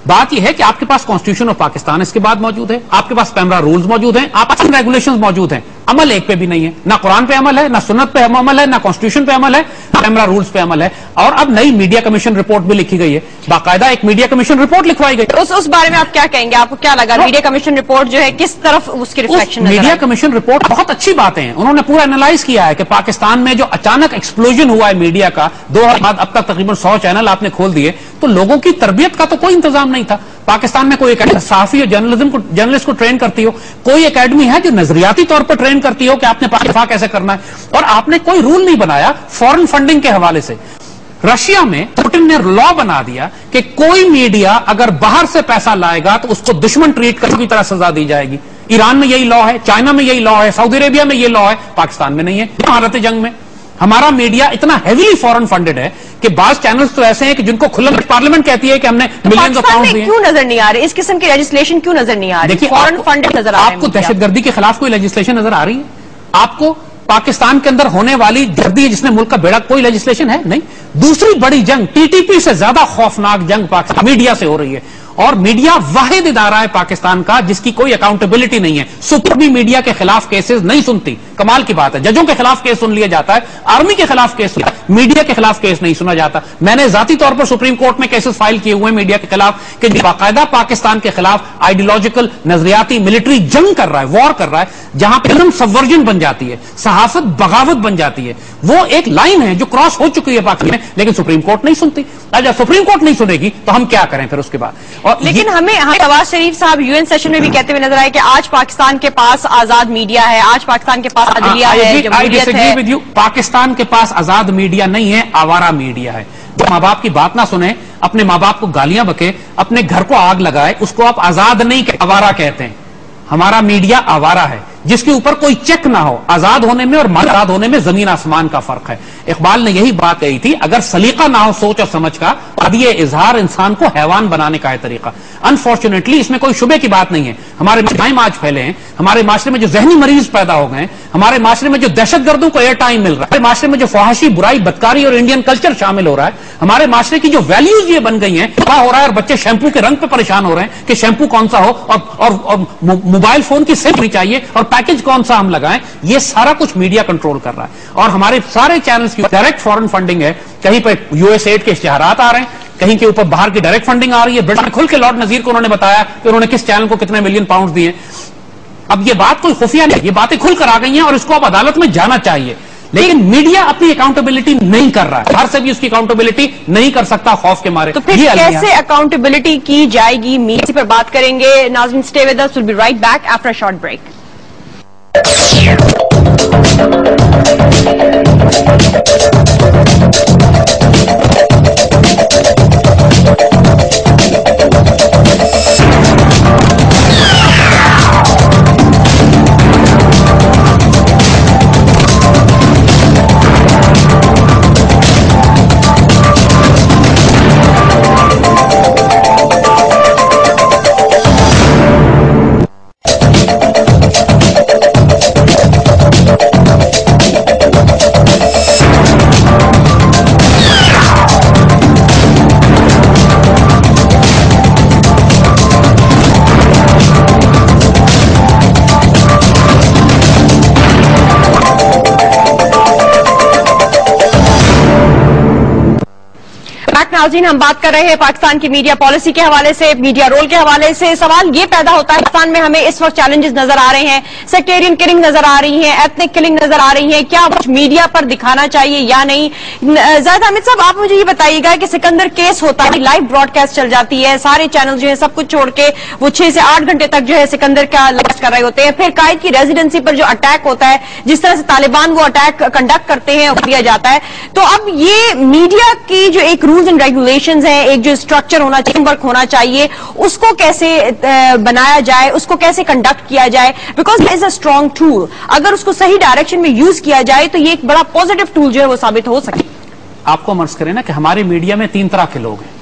بات یہ ہے کہ آپ کے پاس کانسٹیٹیوشن آف پاکستان اس کے بعد موجود ہے، آپ کے پاس پیمرا رولز موجود ہیں، آپ ریگولیشنز موجود ہیں. अमल एक पे भी नहीं है, ना कुरान पे अमल है, ना सुन्नत पे अमल है, ना कॉन्स्टिट्यूशन पे अमल है, ना कैमरा रूल्स पे अमल है। और अब नई मीडिया कमीशन रिपोर्ट भी लिखी गई है, बाकायदा एक मीडिया कमीशन रिपोर्ट लिखवाई गई। उस बारे में आप क्या कहेंगे? आपको क्या लगा मीडिया कमीशन रिपोर्ट जो है किस तरफ उसकी रिफ्लेक्शन? मीडिया कमीशन रिपोर्ट बहुत अच्छी बातें हैं, उन्होंने पूरा एनालाइज किया है कि पाकिस्तान में जो अचानक एक्सप्लोजन हुआ है मीडिया का, 2000 बाद अब तक तकरीबन 100 चैनल आपने खोल दिए, तो लोगों की तरबियत का तो कोई इंतजाम नहीं था। पाकिस्तान में कोई सहाफी जर्नलिस्ट को ट्रेन करती हो, कोई एकेडमी है जो नजरियाती तौर पर ट्रेन करती हो कि आपने पाकिस्तान कैसे करना है, और आपने कोई रूल नहीं बनाया फॉरेन फंडिंग के हवाले से। रशिया में पुतिन ने लॉ बना दिया कि कोई मीडिया अगर बाहर से पैसा लाएगा तो उसको दुश्मन ट्रीट करने की तरह सजा दी जाएगी। ईरान में यही लॉ है, चाइना में यही लॉ है, सऊदी अरेबिया में यही लॉ है, पाकिस्तान में नहीं है। हालत जंग में हमारा मीडिया इतना हेवीली फॉरेन फंडेड है कि बाज चैनल्स तो ऐसे हैं कि जिनको खुला पार्लियामेंट कहती है कि हमने मिलियंस ऑफ पाउंड दिए। क्यों नजर नहीं आ रही इस किस्म की लेजिस्लेशन? क्यों नजर नहीं आ रही? देखिए, फॉरेन फंडेड नजर आ रही है। आपको दहशतगर्दी के खिलाफ कोई लेजिस्लेशन नजर आ रही है? आपको पाकिस्तान के अंदर होने वाली गर्दी है जिसने मुल्क का बेड़ा, कोई लेजिस्लेशन है? नहीं। दूसरी बड़ी जंग, टीटीपी से ज्यादा खौफनाक जंग पाकिस्तान मीडिया से हो रही है, और मीडिया वाहिद इदारा है पाकिस्तान का जिसकी कोई अकाउंटेबिलिटी नहीं है। सुप्रीम भी मीडिया के खिलाफ केसेस नहीं सुनती, कमाल की बात है। जजों के खिलाफ केस सुन लिया जाता है, आर्मी के खिलाफ केस, मीडिया के खिलाफ केस नहीं सुना जाता। मैंने जाती तौर पर सुप्रीम कोर्ट में केसेस फाइल किए हुए मीडिया के खिलाफ कि बाकायदा पाकिस्तान के खिलाफ आइडियोलॉजिकल, नजरियाती, मिलिट्री जंग कर रहा है, वॉर कर रहा है, जहां पर फिल्म सबवर्जन बन जाती है, सहाफत बगावत बन जाती है। वो एक लाइन है जो क्रॉस हो चुकी है पाकिस्तान में, लेकिन सुप्रीम कोर्ट नहीं सुनती। जब सुप्रीम कोर्ट नहीं सुनेगी तो हम क्या करें फिर उसके बाद? लेकिन हमें नवाज शरीफ साहब यूएन सेशन में भी कहते हुए नजर आए कि आज पाकिस्तान के पास आजाद मीडिया है, आज पाकिस्तान के पास अदलिया है, जमहूरियत है। पाकिस्तान के पास आजाद मीडिया नहीं है, आवारा मीडिया है। जो माँ बाप की बात ना सुने, अपने माँ बाप को गालियां बके, अपने घर को आग लगाए, उसको आप आजाद नहीं कहते, आवारा कहते हैं। हमारा मीडिया आवारा है जिसके ऊपर कोई चेक ना हो। आजाद होने में और आजाद होने में जमीन आसमान का फर्क है। इकबाल ने यही बात कही थी, अगर सलीका ना हो सोच और समझ का, अब ये इजहार इंसान को हैवान बनाने का है तरीका। अनफॉर्चुनेटली इसमें कोई शुबे की बात नहीं है। हमारे क्राइम आज फैले हैं, हमारे माशरे में जो जहनी मरीज पैदा हो गए, हमारे माशरे में जो दहशतगर्दों को एयर टाइम मिल रहा है, हमारे माशरे में जो फहाशी, बुराई, बदकारी और इंडियन कल्चर शामिल हो रहा है, हमारे माशरे की जो वैल्यूज ये बन गई हैं, क्या हो रहा है, और बच्चे शैम्पू के रंग पे परेशान हो रहे हैं कि शैम्पू कौन सा हो, और मोबाइल फोन की सिम नहीं चाहिए, और पैकेज कौन सा हम लगाएं। ये सारा कुछ मीडिया कंट्रोल कर रहा है, और हमारे सारे चैनल्स की डायरेक्ट फॉरेन फंडिंग है। कहीं पर यूएसएड के इश्तिहारात आ रहे हैं, कहीं के ऊपर बाहर की डायरेक्ट फंडिंग आ रही है। ब्रिटेन खुल के लॉर्ड नजीर को उन्होंने बताया कि उन्होंने किस चैनल को कितने मिलियन पाउंड दिए। अब ये बात कोई खुफिया नहीं, ये बातें खुलकर आ गई हैं और इसको अब अदालत में जाना चाहिए। लेकिन मीडिया अपनी अकाउंटेबिलिटी नहीं कर रहा है, बाहर से भी उसकी अकाउंटेबिलिटी नहीं कर सकता खौफ के मारे। तो फिर कैसे अकाउंटेबिलिटी की जाएगी? मीडिया पर बात करेंगे। नाज़रीन, stay with us, will be right back after a short break. नाज़रीन, हम बात कर रहे हैं पाकिस्तान की मीडिया पॉलिसी के हवाले से, मीडिया रोल के हवाले से। सवाल ये पैदा होता है, पाकिस्तान में हमें इस वक्त चैलेंजेस नजर आ रहे हैं, सेक्टेरियन किलिंग नजर आ रही है, एथनिक किलिंग नजर आ रही है, क्या कुछ मीडिया पर दिखाना चाहिए या नहीं? ज़ाहिद हामिद साहब, आप मुझे ये बताइएगा कि सिकंदर केस होता है, लाइव ब्रॉडकास्ट चल जाती है, सारे चैनल जो है सब कुछ छोड़ के वो 6 से 8 घंटे तक जो है सिकंदर का लाइव कर रहे होते हैं। फिर कायद की रेजिडेंसी पर जो अटैक होता है, जिस तरह से तालिबान वो अटैक कंडक्ट करते हैं, दिया जाता है। तो अब ये मीडिया की जो एक रूल्स एंड रेगुलेशंस है, एक जो स्ट्रक्चर होना चाहिए, वर्क होना चाहिए, उसको कैसे बनाया जाए, उसको कैसे कंडक्ट किया जाए? Because it is a strong tool, अगर उसको सही डायरेक्शन में यूज किया जाए तो ये एक बड़ा पॉजिटिव टूल जो है वो साबित हो सके। आपको मर्ज करें ना कि हमारे मीडिया में 3 तरह के लोग हैं।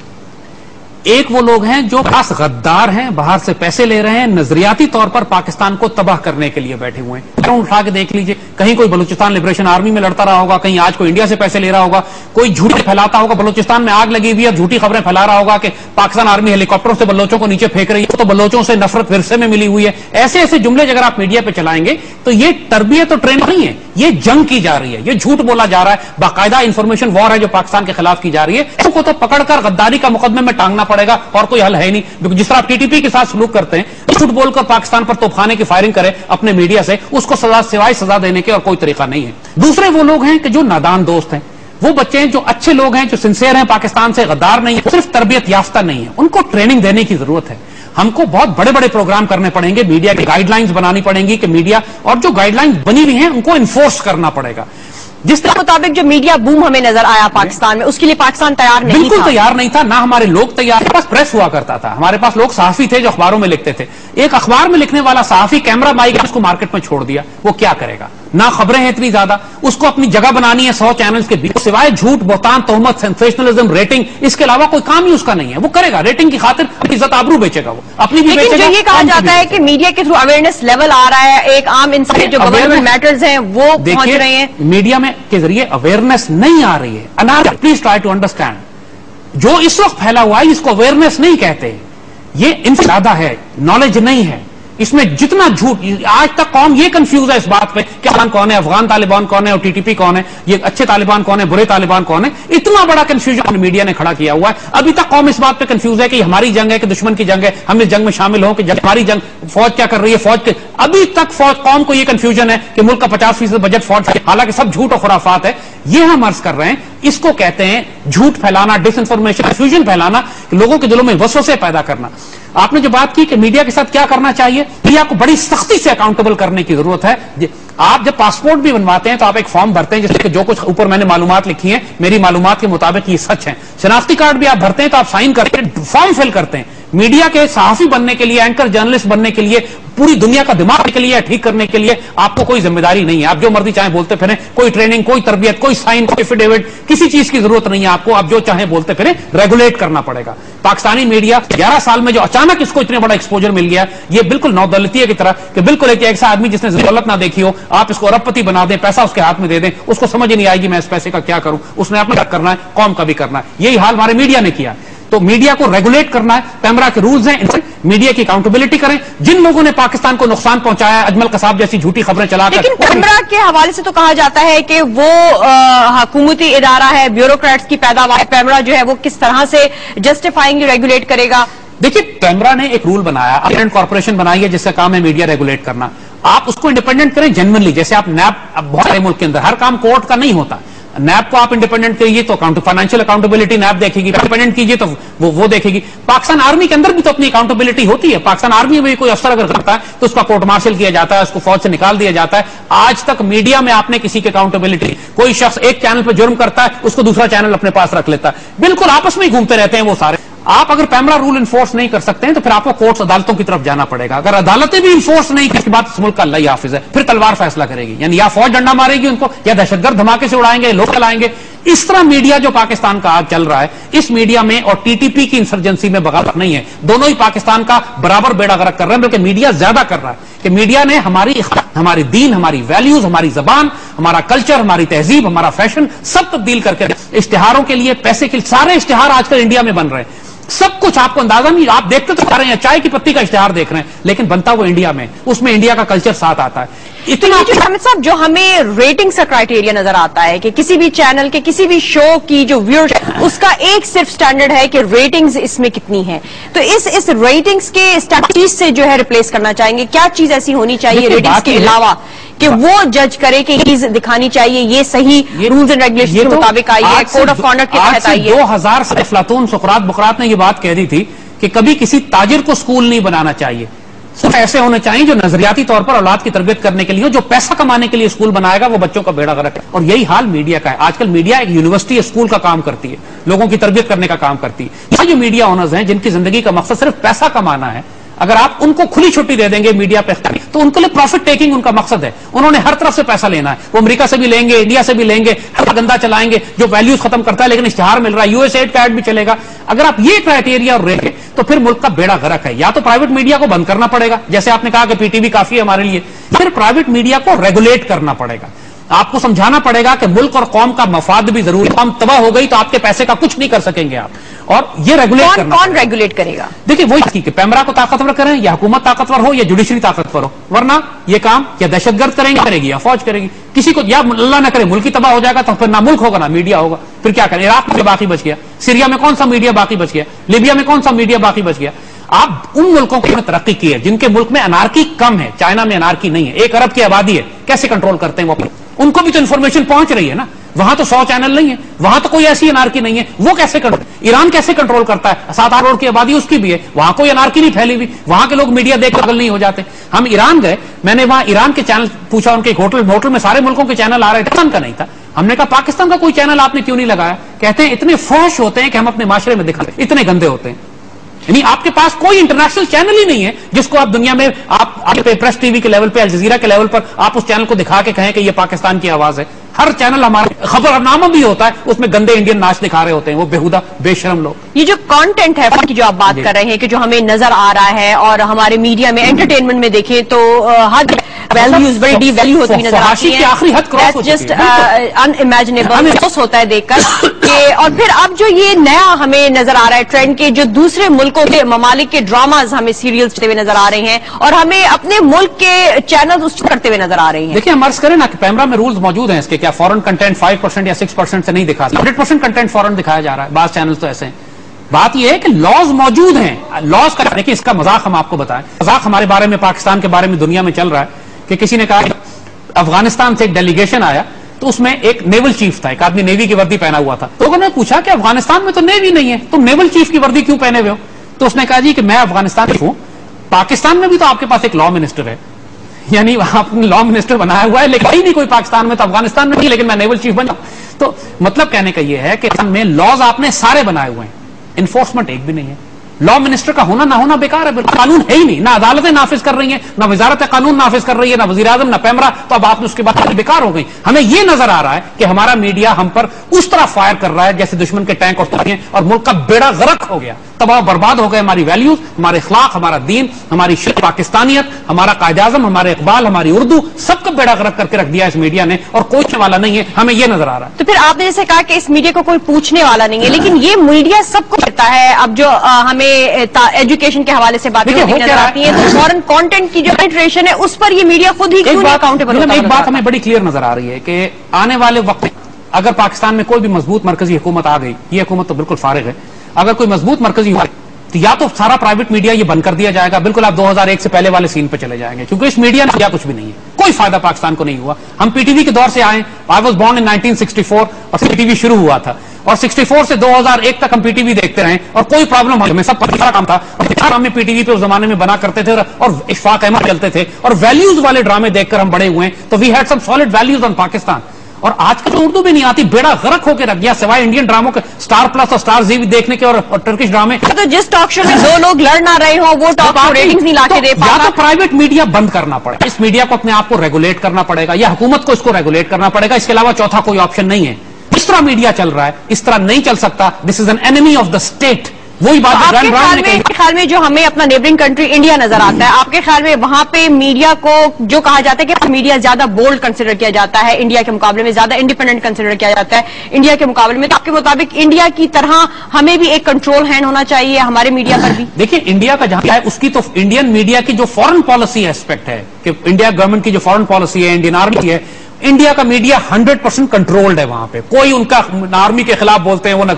एक वो लोग हैं जो खास गद्दार हैं, बाहर से पैसे ले रहे हैं, नजरियाती तौर पर पाकिस्तान को तबाह करने के लिए बैठे हुए हैं। उठा के देख लीजिए, कहीं कोई बलूचिस्तान लिबरेशन आर्मी में लड़ता रहा होगा, कहीं आज कोई इंडिया से पैसे ले रहा होगा, कोई झूठ फैलाता होगा, बलूचिस्तान में आग लगी हुई है, झूठी खबरें फैला रहा होगा कि पाकिस्तान आर्मी हेलीकॉप्टरों से बलोचों को नीचे फेंक रही है, तो बलोचों से नफरत विरसे में मिली हुई है। ऐसे ऐसे जुमले अगर आप मीडिया पे चलाएंगे तो ये तरबियत और ट्रेन नहीं है, ये जंग की जा रही है, ये झूठ बोला जा रहा है, बाकायदा इंफॉर्मेशन वॉर है जो पाकिस्तान के खिलाफ की जा रही है। इसको तो पकड़कर गद्दारी का मुकदमे में टांगना पड़ेगा और कोई हल है नहीं। जिस तरह आप टीटीपी के साथ सलूक करते हैं, झूठ बोलकर पाकिस्तान पर तोफाने की फायरिंग करे अपने मीडिया से, उसको सजा सिवाय सजा देने के और कोई तरीका नहीं है। दूसरे वो लोग हैं कि जो नादान दोस्त हैं, वो बच्चे हैं जो अच्छे लोग हैं, जो सिंसियर हैं, पाकिस्तान से गद्दार नहीं है, सिर्फ तरबियत याफ्ता नहीं है, उनको ट्रेनिंग देने की जरूरत है। हमको बहुत बड़े बड़े प्रोग्राम करने पड़ेंगे, मीडिया की गाइडलाइंस बनानी पड़ेंगी कि मीडिया और जो गाइडलाइंस बनी हुई हैं उनको इन्फोर्स करना पड़ेगा। जिस तरह मुताबिक जो मीडिया बूम हमें नजर आया पाकिस्तान में, उसके लिए पाकिस्तान तैयार नहीं था। बिल्कुल तैयार नहीं था, ना हमारे लोग तैयार। हमारे पास प्रेस हुआ करता था, हमारे पास लोग सहाफी थे जो अखबारों में लिखते थे। एक अखबार में लिखने वाला सहाफी कैमरा माइक उसको मार्केट में छोड़ दिया, वो क्या करेगा? ना खबरें हैं इतनी ज्यादा, उसको अपनी जगह बनानी है 100 चैनल्स के बीच, सिवाय झूठ, बोतान, तोहमत, सेंसेशनलिज्म, रेटिंग, इसके अलावा कोई काम ही उसका नहीं है। वो करेगा रेटिंग की खातिर, इज्जत आबरू बेचेगा, वो अपनी भी बेचेगा। लेकिन जो ये कहा जाता है कि मीडिया के थ्रू अवेयरनेस लेवल आ रहा है, एक आम इंसान जो गवर्नमेंट मैटर्स हैं वो पहुंच रहे हैं, मीडिया में के जरिए अवेयरनेस नहीं आ रही है। प्लीज ट्राई टू अंडरस्टैंड, जो इस वक्त फैला हुआ है इसको अवेयरनेस नहीं कहते, ये इनसे ज्यादा है, नॉलेज नहीं है। इसमें जितना झूठ, आज तक कौम ये कंफ्यूज है इस बात पे कि तालिबान कौन है, अफगान तालिबान कौन है और टीटीपी कौन है, ये अच्छे तालिबान कौन है, बुरे तालिबान कौन है। इतना बड़ा कंफ्यूजन मीडिया ने खड़ा किया हुआ है। अभी तक कौम इस बात पे कंफ्यूज है कि हमारी जंग है कि दुश्मन की जंग है, हम इस जंग में शामिल हो कि हमारी जंग, फौज क्या कर रही है, फौज के अभी तक कौम को ये कंफ्यूजन है कि मुल्क का 50% बजट फौज, हालांकि सब झूठ और खुराफात है। ये हम अर्ज कर रहे हैं, इसको कहते हैं झूठ फैलाना, डिसइंफॉर्मेशन, कंफ्यूजन फैलाना, लोगों के दिलों में वसवसे पैदा करना। आपने जो बात की कि मीडिया के साथ क्या करना चाहिए, मीडिया को बड़ी सख्ती से अकाउंटेबल करने की जरूरत है। आप जब पासपोर्ट भी बनवाते हैं तो आप एक फॉर्म भरते हैं जिसमें जो कुछ ऊपर मैंने मालूमात लिखी है, मेरी मालूमात के मुताबिक ये सच है। शनाख्ती कार्ड भी आप भरते हैं तो आप साइन करके फॉर्म फिल करते हैं। मीडिया के सहाफी बनने के लिए, एंकर जर्नलिस्ट बनने के लिए, पूरी दुनिया का दिमाग के लिए, ठीक करने के लिए आपको कोई जिम्मेदारी नहीं है। आप जो मर्जी चाहे बोलते फिरें, कोई ट्रेनिंग, कोई तरबियत, कोई साइन, कोई एफिडेविट, किसी चीज की जरूरत नहीं है आपको। आप जो चाहे बोलते फिरें, रेगुलेट करना पड़ेगा। पाकिस्तानी मीडिया 11 साल में जो अचानक इसको इतने बड़ा एक्सपोजर मिल गया, ये बिल्कुल नौदौलती की तरह कि बिल्कुल एक ऐसा आदमी जिसने दौलत ना देखी हो, आप इसको अरबपति बना दें, पैसा उसके हाथ में दे दें, उसको समझ ही नहीं आएगी मैं इस पैसे का क्या करूं। उसने अपना करना है, कौम का भी करना है। यही हाल हमारे मीडिया ने किया। तो मीडिया को रेगुलेट करना है, पैमरा के रूल्स हैं, मीडिया की अकाउंटेबिलिटी करें। जिन लोगों ने पाकिस्तान को नुकसान पहुंचाया, अजमल कसाब जैसी झूठी खबरें चलाकर, लेकिन पैमरा के हवाले से तो कहा जाता है कि वो हुकूमती इदारा है, ब्यूरोक्रेट्स की पैदावार। पैमरा जो है वो किस तरह से जस्टिफाइंग रेगुलेट करेगा? देखिए, पैमरा ने एक रूल बनाया, कॉर्पोरेशन बनाई है जिसका काम है मीडिया रेगुलेट करना। आप उसको इंडिपेंडेंट करें जेन्युइनली, जैसे आप नैप, बहुत सारे मुल्क के अंदर हर काम कोर्ट का नहीं होता। नैप को आप इंडिपेंडेंट करिए तो फाइनेंशियल अकाउंटेबिलिटी नैप देखेगी, इंडिपेंडेंट कीजिए तो वो देखेगी। पाकिस्तान आर्मी के अंदर भी तो अपनी अकाउंटेबिलिटी होती है। पाकिस्तान आर्मी में कोई अफसर अगर करता है तो उसका कोर्ट मार्शल किया जाता है, उसको फौज से निकाल दिया जाता है। आज तक मीडिया में आपने किसी की अकाउंटेबिलिटी, कोई शख्स एक चैनल पर जुर्म करता है, उसको दूसरा चैनल अपने पास रख लेता है, बिल्कुल आपस में ही घूमते रहते हैं वो सारे। आप अगर पैमरा रूल इन्फोर्स नहीं कर सकते हैं तो फिर आपको कोर्ट्स, अदालतों की तरफ जाना पड़ेगा। अगर अदालतें भी इन्फोर्स नहीं की, इसके बाद इस मुल्क का अल्लाह ही हाफिज है, फिर तलवार फैसला करेगी। यानी या फौज डंडा मारेगी उनको, या दहशतगर्द धमाके से उड़ाएंगे, लोग चलाएंगे। इस तरह मीडिया जो पाकिस्तान का आज चल रहा है, इस मीडिया में और टीटीपी की इंसर्जेंसी में बगावत नहीं है। दोनों ही पाकिस्तान का बराबर बेड़ा गर्क कर रहे हैं, बल्कि मीडिया ज्यादा कर रहा है कि मीडिया ने हमारी दीन, हमारी वैल्यूज, हमारी जबान, हमारा कल्चर, हमारी तहजीब, हमारा फैशन सब तब्दील करके इश्तिहारों के लिए, पैसे के लिए, सारे इश्तिहार आजकल इंडिया में बन रहे हैं। सब कुछ आपको अंदाजा नहीं, आप देखते तो रहे हैं, चाय की पत्ती का इश्तिहार देख रहे हैं, लेकिन बनता वो इंडिया में, उसमें इंडिया का कल्चर साथ आता है। इतना हामिद साहब, जो हमें रेटिंग्स का क्राइटेरिया नजर आता है कि किसी भी चैनल के, किसी भी शो की जो व्यूअरशिप, उसका एक सिर्फ स्टैंडर्ड है कि रेटिंग्स इसमें कितनी है। तो इस रेटिंग्स के स्टैटिस्टिक्स से जो है रिप्लेस करना चाहेंगे, क्या चीज ऐसी होनी चाहिए रेटिंग्स के अलावा कि वो जज करे कि चीज दिखानी चाहिए, ये सही रूल्स एंड रेगुलेशन के मुताबिक आई है, कोड ऑफ कॉन्डक्ट के तहत आई है। 2000 से अफलातून सुकरात बुकरात ने ये बात कह दी थी कि कभी किसी ताजिर को स्कूल नहीं बनाना चाहिए, सिर्फ ऐसे होने चाहिए जो नजरियाती तौर पर औलाद की तरबियत करने के लिए हो। जो पैसा कमाने के लिए स्कूल बनाएगा वो बच्चों का बेड़ा गर्क है। और यही हाल मीडिया का है। आजकल मीडिया एक यूनिवर्सिटी, स्कूल का काम करती है, लोगों की तरबियत करने का काम करती है। ये जो मीडिया ओनर्स हैं जिनकी जिंदगी का मकसद सिर्फ पैसा कमाना है, अगर आप उनको खुली छुट्टी दे देंगे मीडिया पे, तो उनके लिए प्रॉफिट टेकिंग उनका मकसद है। उन्होंने हर तरफ से पैसा लेना है। वो अमेरिका से भी लेंगे, इंडिया से भी लेंगे, हर गंदा चलाएंगे जो वैल्यूज खत्म करता है, लेकिन इश्तिहार मिल रहा है, यूएसएड का एड भी चलेगा। अगर आप ये क्राइटेरिया रखें तो फिर मुल्क का बेड़ा गर्क है। या तो प्राइवेट मीडिया को बंद करना पड़ेगा, जैसे आपने कहा कि पीटीवी काफी है हमारे लिए, پھر پرائیویٹ میڈیا کو ریگولیٹ کرنا پڑے گا. آپ کو سمجھانا پڑے گا کہ ملک اور قوم کا مفاد بھی ضروری ہے. قوم تباہ ہو گئی تو آپ کے پیسے کا کچھ نہیں کر سکیں گے آپ. اور یہ ریگولیٹ کرنا کون ریگولیٹ کرے گا؟ دیکھیے وہی کہ پیمرا کو طاقتور کریں یا حکومت طاقتور ہو یا جوڈیشری طاقتور ہو, ورنہ یہ کام یا دہشت گرد کرے گی یا فوج کرے گی. کسی کو یا اللہ نہ کرے ملک ہی تباہ ہو جائے گا تو پھر نہ ملک ہوگا نہ میڈیا ہوگا. پھر کیا کریں؟ عراق میں باقی بچ گیا, سیریا میں کون سا میڈیا باقی بچ گیا, لیبیا میں کون سا میڈیا باقی بچ گیا. آپ ان ملکوں کو ترقی کی ہے جن کے ملک میں انارکی کم ہے. چائنا میں انارکی نہیں ہے, 1 ارب کی آبادی ہے, کیسے کنٹرول کرتے ہیں وہ؟ ان کو بھی تو انفارمیشن پہنچ رہی ہے نا. وہاں تو 100 چینل نہیں ہے, وہاں تو کوئی ایسی انارکی نہیں ہے. وہ کیسے ایران کیسے کنٹرول کرتا ہے؟ 7-8 کروڑ کی آبادی اس کی بھی ہے, وہاں کوئی انارکی نہیں پھیلی ہوئی. وہاں کے لوگ میڈیا دیکھ کر پاگل نہیں ہو جاتے. ہم ایران گئے, میں نے وہاں ایران کے چینل پوچھا, ان کے ہوٹل میں سارے ملکوں کے چینل آ رہے تھے, پاکستان کا نہیں تھا. ہم نے کہا پاکستان کا کوئی چینل آپ نے کیوں نہیں لگایا؟ کہتے ہیں اتنے فحش ہوتے ہیں کہ ہم اپنے معاشرے میں دکھاتے ہیں, اتنے گندے ہوتے ہیں. یعنی آپ کے پاس کوئی انٹرنیشنل چینل ہی نہیں ہے جس کو آپ دنیا میں آپ پریس ٹی وی کے لیول پہ, الجزیرہ کے لیول پر آپ اس چینل کو دکھا کے کہیں کہ یہ پاکستان کی آواز ہے. ہر چینل ہمارا خبر نامہ بھی ہوتا ہے, اس میں گندے انڈین ناچ دکھا رہے ہوتے ہیں وہ بےہودہ بے شرم لوگ. یہ جو کانٹینٹ ہے کی جو آپ بات کر رہے ہیں کہ جو ہمیں نظر آ رہا ہے اور ہمارے میڈیا میں انٹرٹینمنٹ میں دیکھیں تو حد ویلیوز بڑی ڈی ویلیو ہوتی نظر آتی ہیں. آخری حد cross who just in imaginable ہوتا ہے دیکھ کر کہ. اور پھر اب جو یہ نیا ہمیں نظر آ رہا ہے ٹرینڈ کے جو دوسرے ملکوں کے ممالک کے ڈراماز ہمیں سیریلز ہوتے ہوئے نظر آ رہے ہیں اور ہمیں اپنے ملک کے چینل اس کرتے ہوئے نظر آ رہے ہیں. دیکھیں ہم عرض کریں نا کہ پیمرا میں رولز موجود ہیں اس کے, کیا فورن کنٹینٹ 5% یا 6% سے نہیں دکھا, 100% کنٹینٹ فورن دکھایا جا رہا ہے. بعض چینل تو ایسے ہیں. بات یہ ہے کہ لاز موجود ہیں, لاز کا دیکھیں اس کا مذاق ہم آپ کو بتائیں. مذاق ہمارے بارے میں, پاکستان کے بارے میں دنیا میں چل رہا ہے کہ کسی نے کہا افغانستان سے ایک ڈیلیگیشن آیا تو اس میں ایک نیول چیف تھا, ایک آدمی نیوی کی وردی پہنا ہوا تھا. لوگوں نے پوچھا کہ افغانستان میں تو نیوی نہیں ہے, تم نیول چیف کی وردی کیوں پہنے ہوئے ہو؟ تو اس نے کہا جی کہ میں افغانستان ہوں, پاکستان میں بھی تو آپ کے پاس ایک لا منسٹر ہے, یعنی آپ نے لا منسٹر بنایا ہوا ہے لیکن نہیں کوئی پاکستان میں, تو افغانستان میں نہیں لیکن میں نیول چیف بنا. تو مطلب کہنے کا یہ ہے کہ میں لاز آپ نے سارے بنائے ہوئے ہیں, انفورسمنٹ ایک بھی نہیں ہے. لا منسٹر کا ہونا نہ ہونا بیکار ہے, قانون ہے ہی نہیں, نہ عدالتیں نافذ کر رہی ہیں, نہ وزارت قانون نافذ کر رہی ہے, نہ وزیر اعظم, نہ پیمرا. تو اب آپ نے اس کے بعد بیکار ہو گئی. ہمیں یہ نظر آ رہا ہے کہ ہمارا میڈیا ہم پر اس طرح فائر کر رہا ہے جیسے دشمن کے ٹینک اور توپیں, اور ملک کا بیڑا غرق ہو گیا, تباہ برباد ہو گئے. ہماری ویلیوز, ہمارے اخلاق, ہمارا دین, ہماری پاکستانیت, ہمارا قائد اعظم, ہمارے اقبال, ہماری اردو, سب کا بیڑا غرق کر کے رکھ دیا اس میڈیا نے, اور پوچھنے والا نہیں ہے. ہمیں یہ نظر آ رہا ہے. تو پھر آپ نے جیسے کہا کہ اس میڈیا کو کوئی پوچھنے والا نہیں ہے, لیکن یہ میڈیا سب کو کہتا ہے. اب جو ہمیں ایجوکیشن کے حوالے سے باتیں نظر آتی ہیں تو فورن کانٹینٹ کی جو پیٹریشن ہے اس پر یہ میڈیا خود ہی کیوں نہیں اکاؤنٹیبل ہوتا ہے؟ ایک بات ہمیں بڑی کلیئر نظر آ رہی ہے کہ آنے والے وقت اگر پاکستان میں کوئی بھی مضبوط مرکزی حکومت آ گئی, یہ حکومت تو بالکل فارغ ہے, اگر کوئی مضبوط مرکزی حکومت تو یا تو سارا پرائیویٹ میڈیا یہ بند کر دیا جائے گا, بالکل آپ 2001 سے پہلے والے سین پہ چلے جائیں گے, کیونکہ اس میڈیا نے کیا کچھ بھی نہیں ہے, کوئی فائدہ پاکستان کو نہیں ہوا. ہم پی ٹی وی کے دور سے آئے, آئی واز بورن ان 1964 اور پی ٹی وی شروع ہوا تھا, اور 64 سے 2001 تک ہم پی ٹی وی دیکھتے رہے, اور کوئی پرابلم ہمیں سب پتہ کام تھا. ہم پی ٹی وی پہ اس زمانے میں بنا کرتے تھے اور اشفاق احمد چلتے تھے, اور ویلیوز والے ڈرامے دیکھ کر ہم بڑے ہوئے ہیں. تو we had some solid values on Pakistan. اور آج کل اردو بھی نہیں آتی, بیڑا غرق ہو کے رکھ گیا, سوائے انڈین ڈراموں کے اسٹار پلس اور اسٹار زی دیکھنے کے اور ٹرکش ڈرامے. تو جس ٹاک شو میں دو لوگ لڑ نہ رہے ہوں وہ ٹاک شو ریٹنگز نہیں لا کے دے پا. یا تو پرائیویٹ میڈیا بند کرنا پڑے, اس میڈیا کو اپنے آپ کو ریگولیٹ کرنا پڑے گا, یا حکومت کو اس کو ریگولیٹ کرنا پڑے گا. اس کے علاوہ چوتھا کوئی آپشن نہیں ہے. اس طرح میڈیا چل رہا ہے, اس طرح نہیں چل سکتا. This is an enemy of the state. وہی بات آپ کے خیال میں جو ہمیں اپنا نیبرنگ کنٹری انڈیا نظر آتا ہے, آپ کے خیال میں وہاں پہ میڈیا کو جو کہا جاتا ہے کہ میڈیا زیادہ بولڈ کنسیڈر کیا جاتا ہے, انڈیا کے مقابلے میں زیادہ انڈیپینڈنٹ کنسیڈر کیا جاتا ہے انڈیا کے مقابلے میں, تو آپ کے مطابق انڈیا کی طرح ہمیں بھی ایک کنٹرول ہینڈ ہونا چاہیے ہمارے میڈیا پر بھی؟ دیکھیں انڈیا کا جہاں ہے اس کی تو انڈین میڈیا کی جو فورن پالیسی ایسپیکٹ ہے, کہ انڈیا گورنمنٹ کی جو فورن پالیسی ہے, انڈین آرمی کی ہے, انڈیا کا میڈیا 100% کنٹرولڈ ہے. وہاں پہ کوئی ان کا آرمی کے خلاف بولتے ہیں وہ نہ,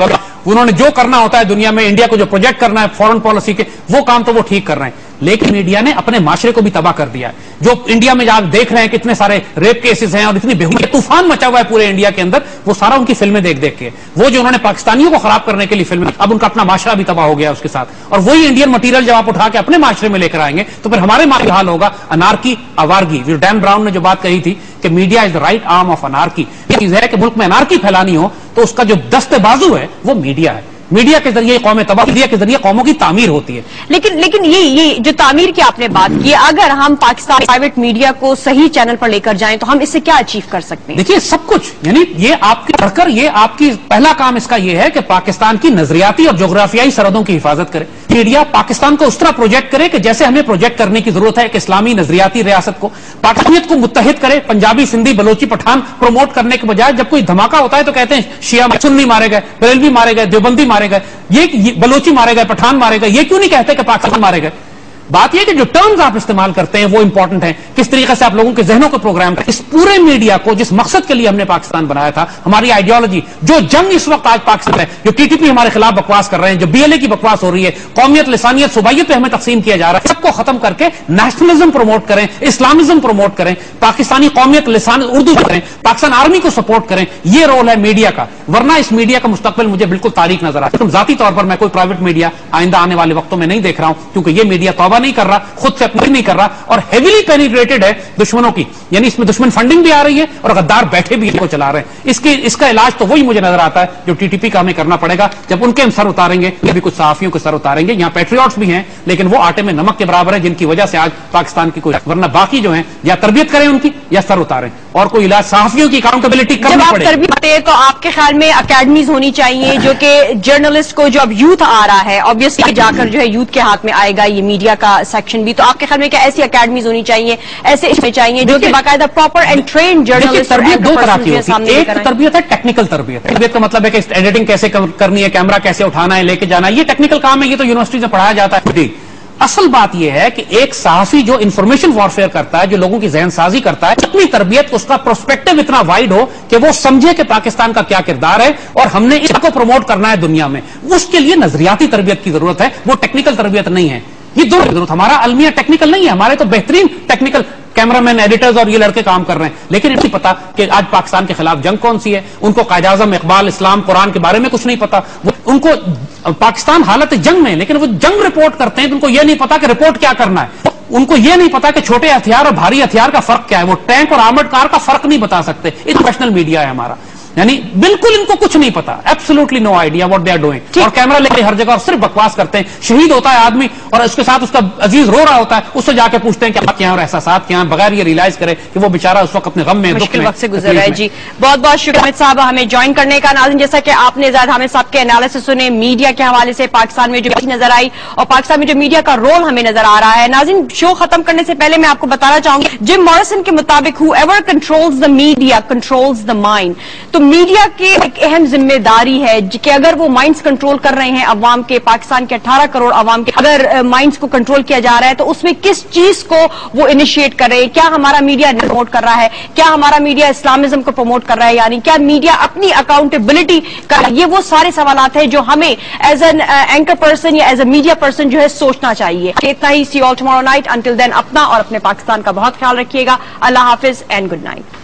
انہوں نے جو کرنا ہوتا ہے دنیا میں انڈیا کو جو پروجیکٹ کرنا ہے فورن پالیسی کے, وہ کام تو وہ ٹھیک کر رہے ہیں. لیکن میڈیا نے اپنے معاشرے کو بھی تباہ کر دیا ہے. جو انڈیا میں آپ دیکھ رہے ہیں کتنے سارے ریپ کیسز ہیں اور اتنی بےہودگی طوفان مچا ہوا ہے پورے انڈیا کے اندر, وہ سارا ان کی فلمیں دیکھ دیکھ کے, وہ جو انہوں نے پاکستانیوں کو خراب کرنے کے لیے فلمیں, اب ان کا اپنا معاشرہ بھی تباہ ہو گیا اس کے ساتھ. اور وہی انڈین مٹیریل جب آپ اٹھا کے اپنے معاشرے میں لے کر آئیں گے تو پھر ہمارے معاشرے حال ہوگا انارکی, آوارگی. جو ڈین براؤن نے جو بات کہی تھی کہ media is the right arm of anarchy, یہ چیز ہے کہ ملک میں انارکی پھیلانی ہو تو اس کا جو دست بازو ہے وہ میڈیا ہے. मीडिया के जरिए कौमें तबाह, मीडिया के जरिए कौमों की तामीर होती है। लेकिन ये जो तामीर की आपने बात की, अगर हम पाकिस्तान प्राइवेट मीडिया को सही चैनल पर लेकर जाएं तो हम इससे क्या अचीव कर सकते हैं? देखिए सब कुछ, यानी ये आपकी पढ़कर, ये आपकी पहला काम इसका ये है कि पाकिस्तान की नजरियाती और जोग्राफियाई सरहदों की हिफाजत करे। मीडिया पाकिस्तान को उस तरह प्रोजेक्ट करे कि जैसे हमें प्रोजेक्ट करने की जरूरत है एक इस्लामी नजरियाती रियासत को। पाकिस्तानियत को मुत्तहिद करे, पंजाबी, सिंधी, बलोची, पठान प्रमोट करने के बजाय जब कोई धमाका होता है तो कहते हैं शिया सुन्नी मारे गए, बरेलवी मारे गए, देवबंदी मारे गए, ये बलोची मारे गए, पठान मारे गए। ये क्यों नहीं कहते कि पाकिस्तान मारे गए? बात यह कि जो टर्म्स आप इस्तेमाल करते हैं वो इंपॉर्टेंट है, किस तरीके से आप लोगों के जहनों को प्रोग्राम करें। इस पूरे मीडिया को जिस मकसद के लिए हमने पाकिस्तान बनाया था, हमारी आइडियोलॉजी, जो जंग इस वक्त आज पाकिस्तान है, जो टीटीपी हमारे खिलाफ बकवास कर रहे हैं, जो बीएलए की बकवास हो रही है, कौमियत, लिसानियत, सूबाइयत पे हमें तकसीम किया जा रहा है, सबको खत्म करके नेशनलिज्म प्रमोट करें, इस्लामिज्म प्रमोट करें, पाकिस्तानी कौमियत, लिसान, उर्दू करें, पाकिस्तान आर्मी को सपोर्ट करें। ये रोल है मीडिया का, वरना इस मीडिया का मुस्तकबिल मुझे बिल्कुल तारीख नजर आता है। जाती तौर पर मैं कोई प्राइवेट मीडिया आइंदा आने वाले वक्तों में नहीं देख रहा हूं, क्योंकि ये मीडिया तौबा नहीं कर रहा, खुद से अपनी नहीं कर रहा और हेवीली पेनिट्रेटेड है दुश्मनों की, यानी इसमें दुश्मन फंडिंग भी आ रही है और गद्दार बैठे भी इसको चला रहे हैं। इसका इलाज तो वही मुझे नजर आता है जो टीटीपी का हमें करना पड़ेगा, जब उनके हम सर उतारेंगे, ये भी कुछ सहाफियों के सर उतारेंगे। यहां पैट्रियट्स भी हैं, लेकिन वो आटे में नमक के बराबर है, जिनकी वजह से आज पाकिस्तान की कोई, वरना बाकी जो है या तरबियत करें उनकी या सर उतारें, और कोई इलाज सहाफियों की अकाउंटेबिलिटी करनी पड़ेगी। जब आप तरबियत, तो आपके ख्याल में अकेडमीज होनी चाहिए जो कि जर्नलिस्ट को, जो अब यूथ आ रहा है ऑब्वियसली जाकर जो है यूथ के हाथ में आएगा ये मीडिया का सेक्शन भी, तो आपके ख्याल में क्या ऐसी अकेडमीज होनी चाहिए, ऐसे इसमें चाहिए जो कि बाकायदा प्रॉपर एंड ट्रेन जर्नलिस्ट? तरबियत दो तरह की होती है, एक तरबियत है टेक्निकल तरबियत। तरबियत का मतलब है कि एडिटिंग कैसे करनी है, कैमरा कैसे उठाना है, लेके जाना है, ये टेक्निकल काम है, ये तो यूनिवर्सिटी में पढ़ाया जाता है। असल बात यह है कि एक सहाफी जो इंफॉर्मेशन वॉरफेयर करता है, जो लोगों की जहन साजी करता है, अपनी तरबियत, उसका प्रोस्पेक्टिव इतना वाइड हो कि वो समझे कि पाकिस्तान का क्या किरदार है और हमने इसको प्रमोट करना है दुनिया में। उसके लिए नजरियाती तरबियत की जरूरत है, वो टेक्निकल तरबियत नहीं है। ये दो जरूरत, हमारा अलमिया टेक्निकल नहीं है, हमारे तो बेहतरीन टेक्निकल कैमरामैन, एडिटर्स और ये लड़के काम कर रहे हैं, लेकिन नहीं पता कि आज पाकिस्तान के खिलाफ जंग कौन सी है। उनको कायद-ए-आज़म, इकबाल, इस्लाम, कुरान के बारे में कुछ नहीं पता। उनको पाकिस्तान हालत जंग में, लेकिन वो जंग रिपोर्ट करते हैं तो उनको ये नहीं पता कि रिपोर्ट क्या करना है। उनको ये नहीं पता कि छोटे हथियार और भारी हथियार का फर्क क्या है। वो टैंक और आर्मर्ड कार का फर्क नहीं बता सकते। इंटरनेशनल मीडिया है हमारा, यानी बिल्कुल इनको कुछ नहीं पता, absolutely no idea what they are doing. और कैमरा लेके हर जगह और सिर्फ बकवास करते हैं। शहीद होता है आदमी और उसके साथ उसका अजीज रो रहा होता है, उससे जाके पूछते हैं कि आप क्या और एहसासात क्या, बगैर ये रियलाइज करे कि वो बेचारा उस वक्त अपने गम में, मुश्किल वक्त से गुजर रहा है। जी बहुत बहुत शुक्रिया हामिद साहब हमें ज्वाइन करने का। नाज़रीन, जैसा कि आपने ज़ाहिद हामिद साहब के एनालिसिस सुने मीडिया के हवाले से, पाकिस्तान में जो नजर आई और पाकिस्तान में जो मीडिया का रोल हमें नजर आ रहा है। नाज़रीन, शो खत्म करने से पहले मैं आपको बताना चाहूंगी, जिम मॉरिसन के मुताबिक whoever controls the media controls the mind. तो मीडिया की एक अहम जिम्मेदारी है कि अगर वो माइंड्स कंट्रोल कर रहे हैं अवाम के, पाकिस्तान के 18 करोड़ अवाम के अगर माइंड्स को कंट्रोल किया जा रहा है तो उसमें किस चीज को वो इनिशिएट कर रहे हैं। क्या हमारा मीडिया प्रमोट कर रहा है, क्या हमारा मीडिया इस्लामिज्म को प्रमोट कर रहा है, यानी क्या मीडिया अपनी अकाउंटेबिलिटी कर रहा है। ये वो सारे सवालात हैं जो हमें एज एन एंकर पर्सन या एज ए मीडिया पर्सन जो है सोचना चाहिए। इतना ही, see all tomorrow night. Until then अपना और अपने पाकिस्तान का बहुत ख्याल रखिएगा। अल्लाह हाफिज एंड गुड नाइट।